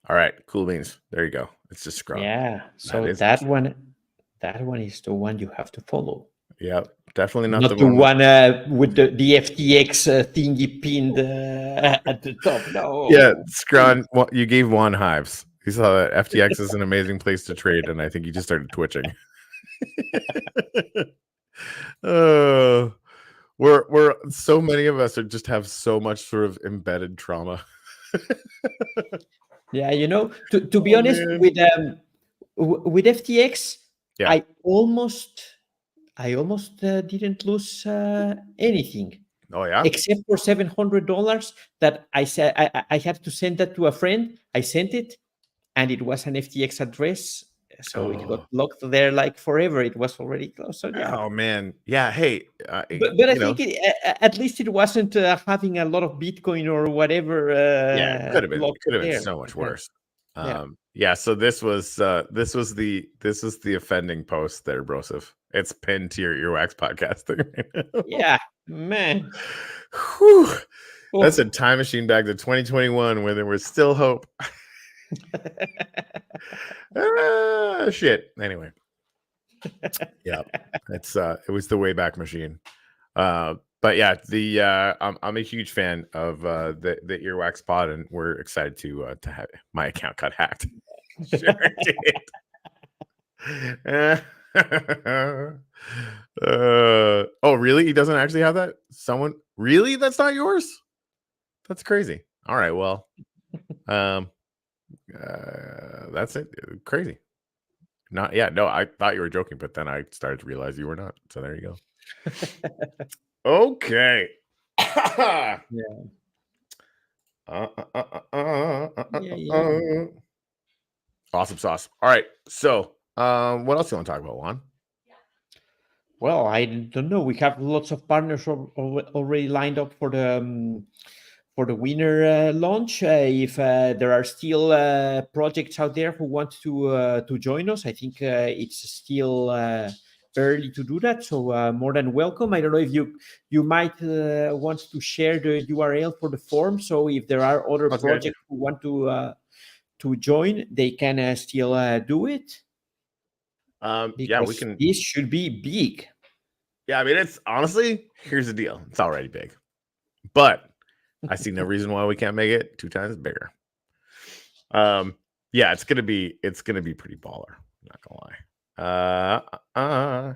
All right, cool beans. There you go. It's just Scrum. Yeah. So that one is the one you have to follow. Yeah, definitely not the one with the FTX thingy pinned at the top. No. Yeah, Scrum. Well, you gave Juan hives. He saw that FTX is an amazing place to trade, and I think he just started twitching. We're so many of us just have so much sort of embedded trauma. Yeah, to be honest, with FTX, yeah. I almost didn't lose anything. Oh yeah, except for $700 that I said I had to send that to a friend. I sent it, and it was an FTX address. So it got locked there like forever. It was already closed. So yeah. Oh man, yeah. Hey, but I think at least it wasn't having a lot of Bitcoin or whatever. Yeah, it could have been so much worse. Yeah. So this was the offending post there, Broseph. It's pinned to your Earwax podcasting. Right now. Yeah, man. Whew. That's a time machine back to 2021 when there was still hope. Shit. Anyway, yeah, it was the Wayback Machine. But yeah, I'm a huge fan of the Earwax pod, and we're excited to have my account got hacked. Sure did. Oh really? He doesn't actually have that? Someone really? That's not yours? That's crazy. All right, well, that's it. Crazy. No, I thought you were joking, but then I started to realize you were not. So there you go. Okay. Yeah. Awesome sauce. All right. So, what else do you want to talk about, Juan? Well, I don't know. We have lots of partners already lined up for the winter launch. If there are still projects out there who want to join us, I think it's still early to do that. So more than welcome. I don't know if you might want to share the URL for the form. So if there are other projects who want to join, they can still do it. Yeah, we can. This should be big. Yeah, I mean, it's honestly, here's the deal. It's already big, but I see no reason why we can't make it 2 times bigger. Yeah, it's gonna be pretty baller. I'm not gonna lie.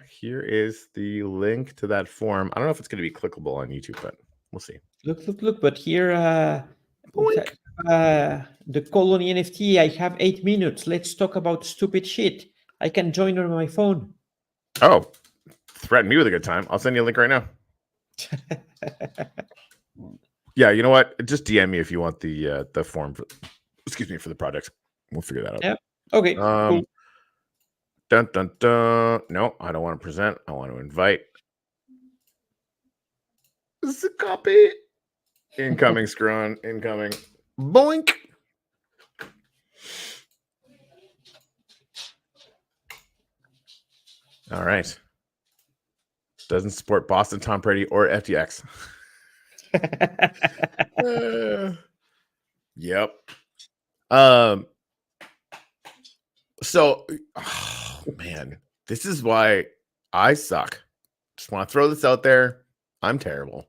Here is the link to that form. I don't know if it's gonna be clickable on YouTube, but we'll see. Look! But here, the Colony NFT. I have 8 minutes. Let's talk about stupid shit. I can join on my phone. Oh, threaten me with a good time. I'll send you a link right now. Yeah, you know what? Just DM me if you want the form for the project. We'll figure that out. Yeah. Okay. Cool. Dun dun dun. No, I don't want to present. I want to invite. This is a copy. Incoming, Scron. Incoming. Boink. All right. Doesn't support Boston, Tom Brady, or FTX. Yep. So, oh, man, this is why I suck. Just want to throw this out there. I'm terrible.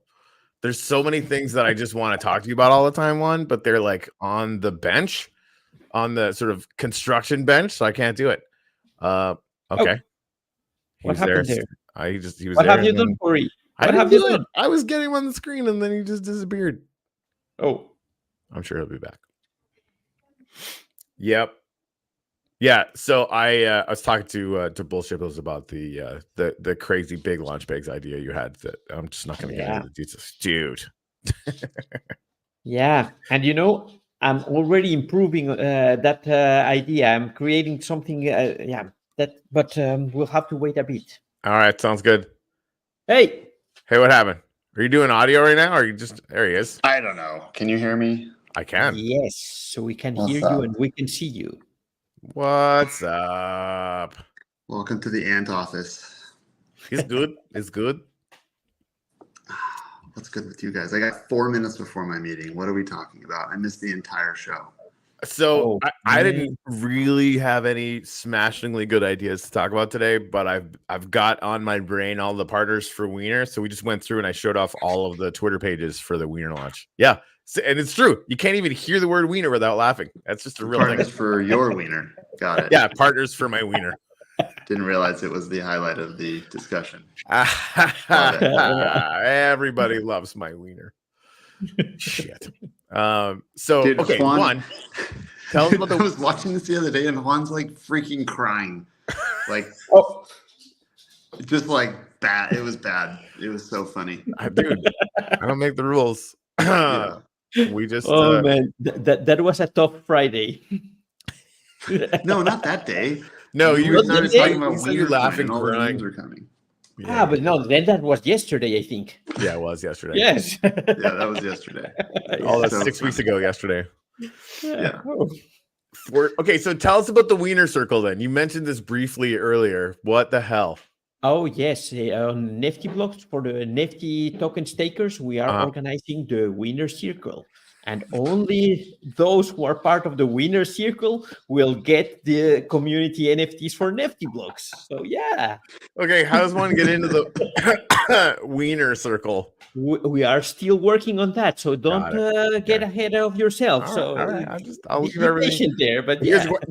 There's so many things that I just want to talk to you about all the time, Juan, but they're like on the bench, on the sort of construction bench, so I can't do it. Okay. Oh. What happened there? He was what there. Have you done, Corey? What have you done? I was getting him on the screen and then he just disappeared. Oh. I'm sure he'll be back. Yep. Yeah, so I was talking to Bullshippers about the crazy big launch bags idea you had that I'm just not going to get into the details, dude. Yeah, and I'm already improving that idea. I'm creating something. But we'll have to wait a bit. All right, sounds good. Hey, what happened? Are you doing audio right now, or are you just there? He is. I don't know. Can you hear me? I can. Yes, so we can What's hear up? you and we can see you. What's up? Welcome to the ant office. It's good. It's good. What's good with you guys? I got 4 minutes before my meeting. What are we talking about? I missed the entire show. So I didn't really have any smashingly good ideas to talk about today, but I've got on my brain all the partners for Wiener. So we just went through and I showed off all of the Twitter pages for the Wiener launch. Yeah. And it's true. You can't even hear the word Wiener without laughing. That's just a real Partners thing. for your wiener. Got it. Yeah, partners for my Wiener. Didn't realize it was the highlight of the discussion. Everybody loves my Wiener. Shit. So Dude, okay, Juan, tell us about I was watching this the other day and Juan's like freaking crying. Like just like bad. It was bad. It was so funny. Dude, I don't make the rules. Yeah. We just man, that was a tough Friday. No, not that day. No, you started day? talking about you said you're Wiener laughing, and all the crying. memes are coming. Yeah, but no, then that was yesterday, I think. yeah, it was yesterday. Yes. Yeah, that was yesterday. All that's So 6 weeks funny. ago yesterday. Yeah. Okay, so tell us about the Wiener Circle then. You mentioned this briefly earlier. What the hell? Oh, yes. On Nifty Blocks for the Nifty token stakers, we are organizing the Winner Circle. And only those who are part of the Winner Circle will get the community NFTs for Nifty Blocks. So, yeah. Okay, how does one get into the Wiener Circle? We are still working on that. So don't get ahead of yourself. All right. I'll leave everything patient there. But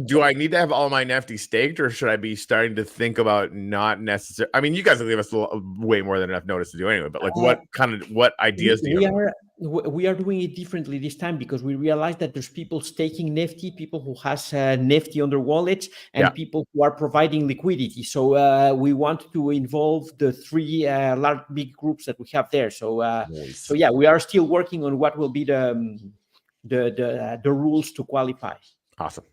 do I need to have all my NFT staked, or should I be starting to think about not necessarily? I mean, you guys will give us way more than enough notice to do anyway. But like, what ideas do you have? We are doing it differently this time because we realize that there's people staking Nifty, people who has Nifty on their wallets, and people who are providing liquidity. So we want to involve the three large big groups that we have there. So Nice. yeah, we are still working on what will be the rules to qualify. Awesome.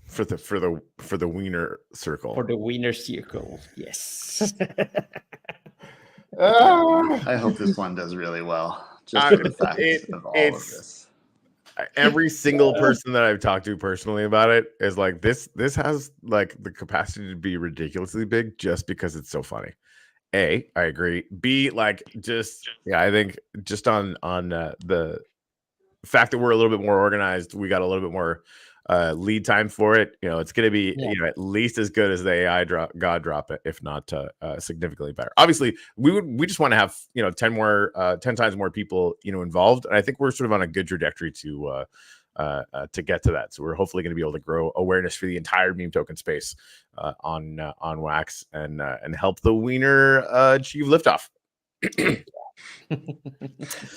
For the Wiener Circle. For the Winner Circle, yes. I hope this one does really well. Just for the fact of all of this. Every single person that I've talked to personally about it is like, this has like the capacity to be ridiculously big just because it's so funny. A, I agree. B, like I think just on the fact that we're a little bit more organized, we got a little bit more lead time for it. It's going to be at least as good as the AI God drop it, if not significantly better. Obviously, we just want to have 10 times more people involved, and I think we're sort of on a good trajectory to get to that. So we're hopefully going to be able to grow awareness for the entire meme token space on Wax and help the Wiener achieve liftoff.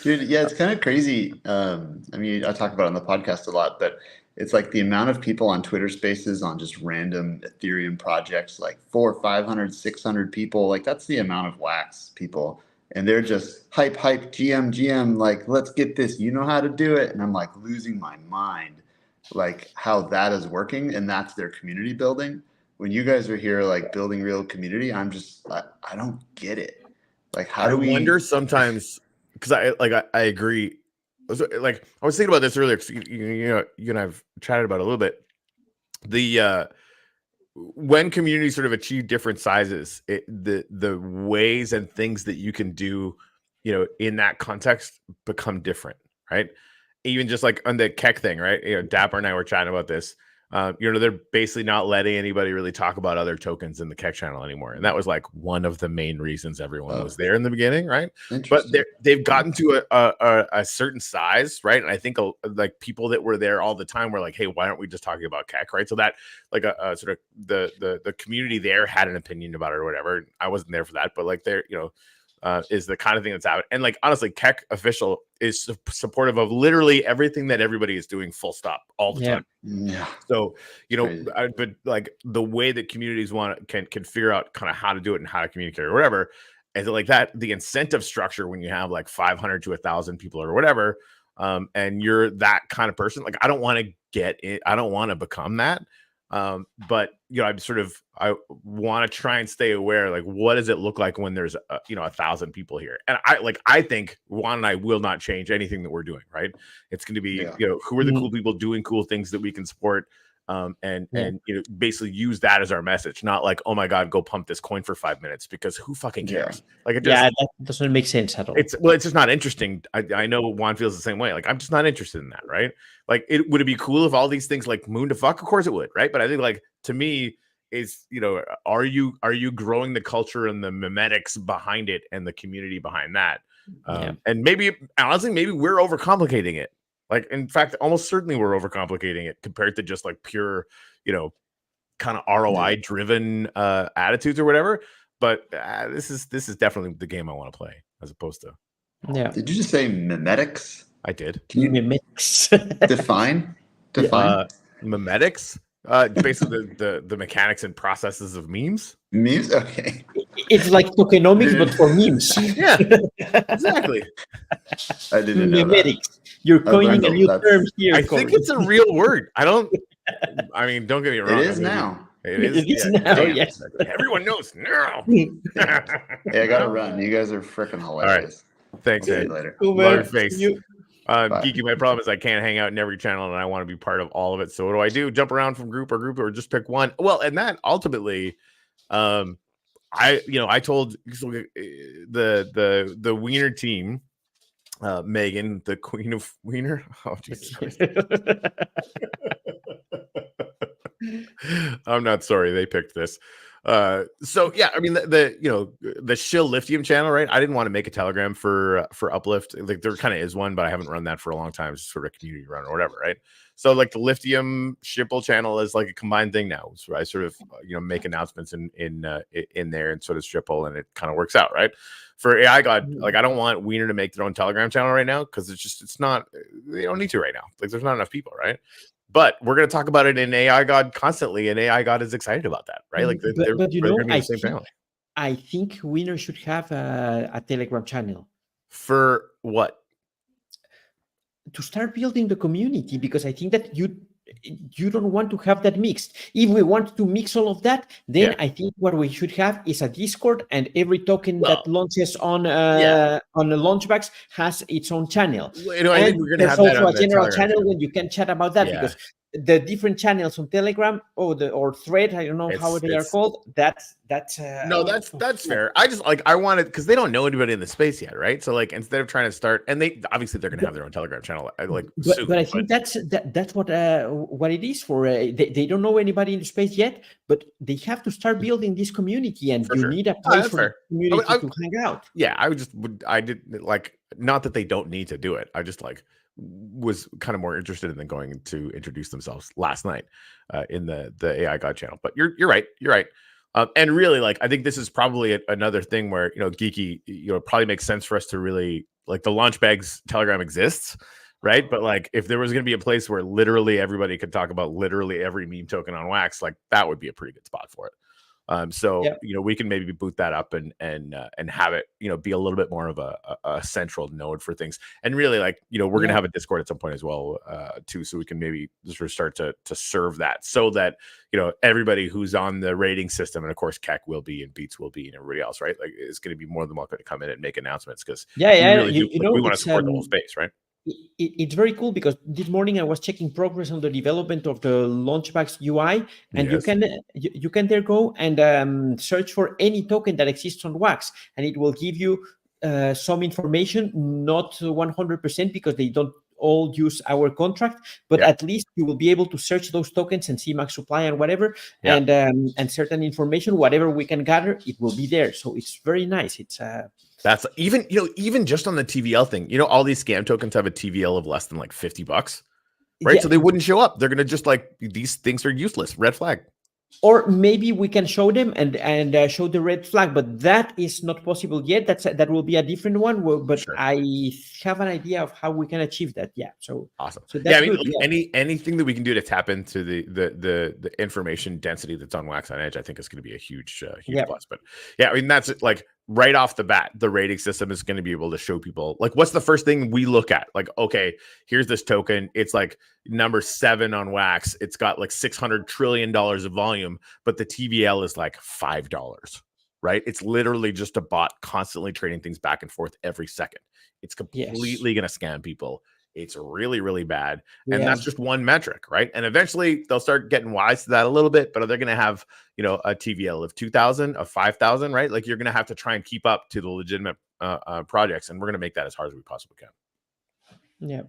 Dude, yeah, it's kind of crazy. I mean, I talk about it on the podcast a lot, but it's like the amount of people on Twitter Spaces on just random Ethereum projects, like 400, 500, 600 people. Like that's the amount of Wax people, and they're just hype, GM. Like, let's get this. You know how to do it, and I'm like losing my mind, like how that is working, and that's their community building. When you guys are here, like building real community, I'm just I don't get it. Like, how do we? I wonder sometimes, because I agree. Like, I was thinking about this earlier because you and I've chatted about it a little bit. The when communities sort of achieve different sizes, the ways and things that you can do, in that context become different, right? Even just like on the Keck thing, right? Dapper and I were chatting about this. They're basically not letting anybody really talk about other tokens in the Keck channel anymore. And that was like one of the main reasons everyone was there in the beginning, right? But they've gotten to a certain size, right? And I think like people that were there all the time were like, hey, why aren't we just talking about Keck, right? So that like a sort of the community there had an opinion about it or whatever. I wasn't there for that, but like they're, is the kind of thing that's out. And like honestly, Keck official is supportive of literally everything that everybody is doing, full stop, all the time. Yeah. So Crazy. but like the way that communities can figure out kind of how to do it and how to communicate or whatever, and like that, the incentive structure when you have like 500 to 1,000 people or whatever, and you're that kind of person, like I don't want to get it, I don't want to become that. But I want to try and stay aware, like what does it look like when there's 1,000 people here? And I think Juan and I will not change anything that we're doing, right? It's going to be who are the cool people doing cool things that we can support, and basically use that as our message, not like, oh my god, go pump this coin for 5 minutes, because who fucking cares? Like it just, that doesn't make sense at all. It's just not interesting. I know Juan feels the same way. Like I'm just not interested in that, right? Like would it be cool if all these things like moon to fuck? Of course it would, right? But I think like to me is, are you growing the culture and the memetics behind it and the community behind that? And honestly, maybe we're overcomplicating it. Like, in fact, almost certainly we're overcomplicating it compared to just like pure, kind of ROI driven attitudes or whatever. But this is definitely the game I want to play, as opposed to. Yeah. Did you just say memetics? I did. Can you memetics define? Memetics? Basically the mechanics and processes of memes. Memes? Okay. It's like tokenomics, but for memes. Yeah, exactly. I didn't know memetics. that. You're coining a new term here. I think it's a real word. Don't get me wrong. It is now. It is now. Yes. Everyone knows now. Hey, I gotta run. You guys are freaking hilarious. All right. Thanks, Ed. Later. Cool, Love your face. You. Geeky, my problem is I can't hang out in every channel, and I want to be part of all of it. So what do? Jump around from group or just pick one? Well, and that ultimately, I told the Wiener team, Megan, the queen of Wiener. Oh Jesus Christ. I'm not sorry they picked this. So yeah, I mean the Shill Lithium channel, right? I didn't want to make a Telegram for Uplift. Like there kind of is one, but I haven't run that for a long time. It's sort of a community run or whatever, right? So like the Lithium Shipple channel is like a combined thing now. So I sort of make announcements in there, and sort of Shipple, and it kind of works out, right? For AI God, like I don't want Wiener to make their own Telegram channel right now, because it's not, they don't need to right now. Like there's not enough people, right? But we're going to talk about it in AI God constantly, and AI God is excited about that, right? Like they're going to be the same channel. I think Wiener should have a Telegram channel. For what? To start building the community, because I think that you don't want to have that mixed. If we want to mix all of that, then I think what we should have is a Discord, and every token that launches on the Launchbags has its own channel. I think we're going to have also a general channel when you can chat about that, because the different channels on Telegram or Thread, I don't know how they are called. That's that's fair. I wanted, because they don't know anybody in the space yet, right? So like instead of trying to start, and they're going to have their own Telegram channel, but I think that's what it is for. They don't know anybody in the space yet, but they have to start building this community, and you need a place for the community to hang out. Yeah, I did like, not that they don't need to do it. I just was kind of more interested in them going to introduce themselves last night in the AI God channel. But you're right. And really, like, I think this is probably another thing where, Geeky, it probably makes sense for us to really, like, the Launchbags Telegram exists, right? But like, if there was going to be a place where literally everybody could talk about literally every meme token on Wax, like that would be a pretty good spot for it. We can maybe boot that up and have it, be a little bit more of a central node for things. And really, like, we're going to have a Discord at some point as well, too. So we can maybe sort of start to serve that, so that, everybody who's on the rating system, and of course Keck will be, and Beats will be, and everybody else, right? Like, it's going to be more than welcome to come in and make announcements, because we want to support the whole space, right? It's very cool, because this morning I was checking progress on the development of the Launchbags UI, and you can there go and search for any token that exists on Wax, and it will give you some information, not 100%, because they don't all use our contract, but at least you will be able to search those tokens and see max supply and whatever, and certain information, whatever we can gather, it will be there. So it's very nice. It's that's even just on the TVL thing, all these scam tokens have a TVL of less than like $50, right? So they wouldn't show up. They're going to just, like, these things are useless. Red flag. Or maybe we can show them and show the red flag, but that is not possible yet. That will be a different one. But Sure. I have an idea of how we can achieve that. Yeah. So Awesome. So that's good. Look, anything that we can do to tap into the information density that's on Wax on Edge, I think is going to be a huge plus. But yeah, I mean, that's like right off the bat, the rating system is going to be able to show people like what's the first thing we look at. Like, okay, here's this token. It's like number 7 on Wax. It's got like $600 trillion of volume, but the TVL is like $5. Right? It's literally just a bot constantly trading things back and forth every second. It's completely going to scam people. It's really, really bad. And that's just one metric, right? And eventually they'll start getting wise to that a little bit, but they're going to have, a TVL of 2,000, of 5,000, right? Like you're going to have to try and keep up to the legitimate projects. And we're going to make that as hard as we possibly can. Yeah.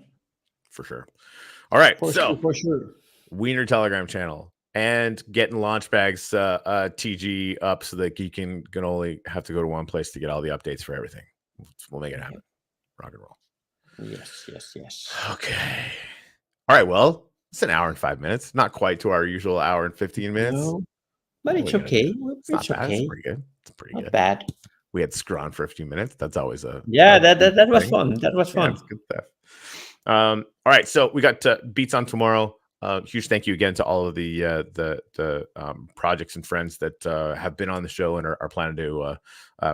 For sure. All right. For sure. Wiener Telegram channel and getting Launchbag's TG up so that you can only have to go to one place to get all the updates for everything. We'll make it happen. Rock and roll. Yes. Okay. All right. Well, it's an hour and 5 minutes. Not quite to our usual hour and 15 minutes. No, but it's okay. It's not bad. Okay. It's pretty good. It's pretty Not good. bad. We had Scrawn for a few minutes. That's always that was fun. That was fun. That's good stuff. All right. So we got Beats on tomorrow. Huge thank you again to all of the projects and friends that have been on the show and are planning to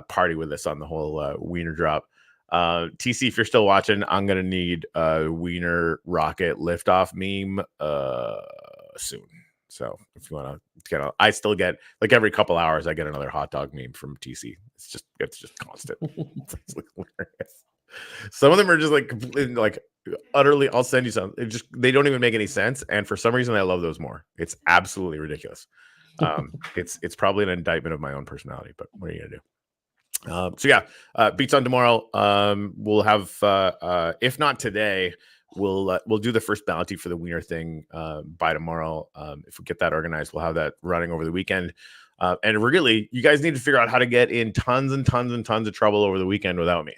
party with us on the whole Wiener drop. TC, if you're still watching, I'm gonna need a Wiener rocket liftoff meme soon. So if you want to get, I still get like every couple hours I get another hot dog meme from TC. It's just constant. It's hilarious. Some of them are just like completely, like utterly. I'll send you some. They don't even make any sense, and for some reason I love those more. It's absolutely ridiculous. It's probably an indictment of my own personality, but what are you gonna do? Beats on tomorrow. We'll have if not today, we'll do the first bounty for the Wiener thing by tomorrow. If we get that organized, we'll have that running over the weekend. And really, you guys need to figure out how to get in tons and tons and tons of trouble over the weekend without me.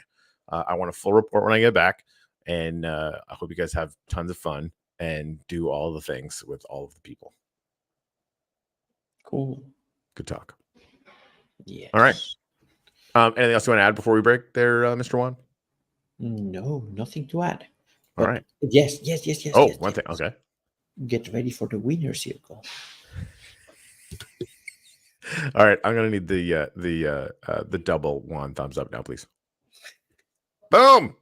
I want a full report when I get back, and I hope you guys have tons of fun and do all the things with all of the people. Cool. Good talk. Yeah. All right. Anything else you want to add before we break there, Mr. Juan? No, nothing to add. All right. Yes. One thing. Okay. Get ready for the winner circle. All right. I'm gonna need the double one thumbs up now, please. Boom.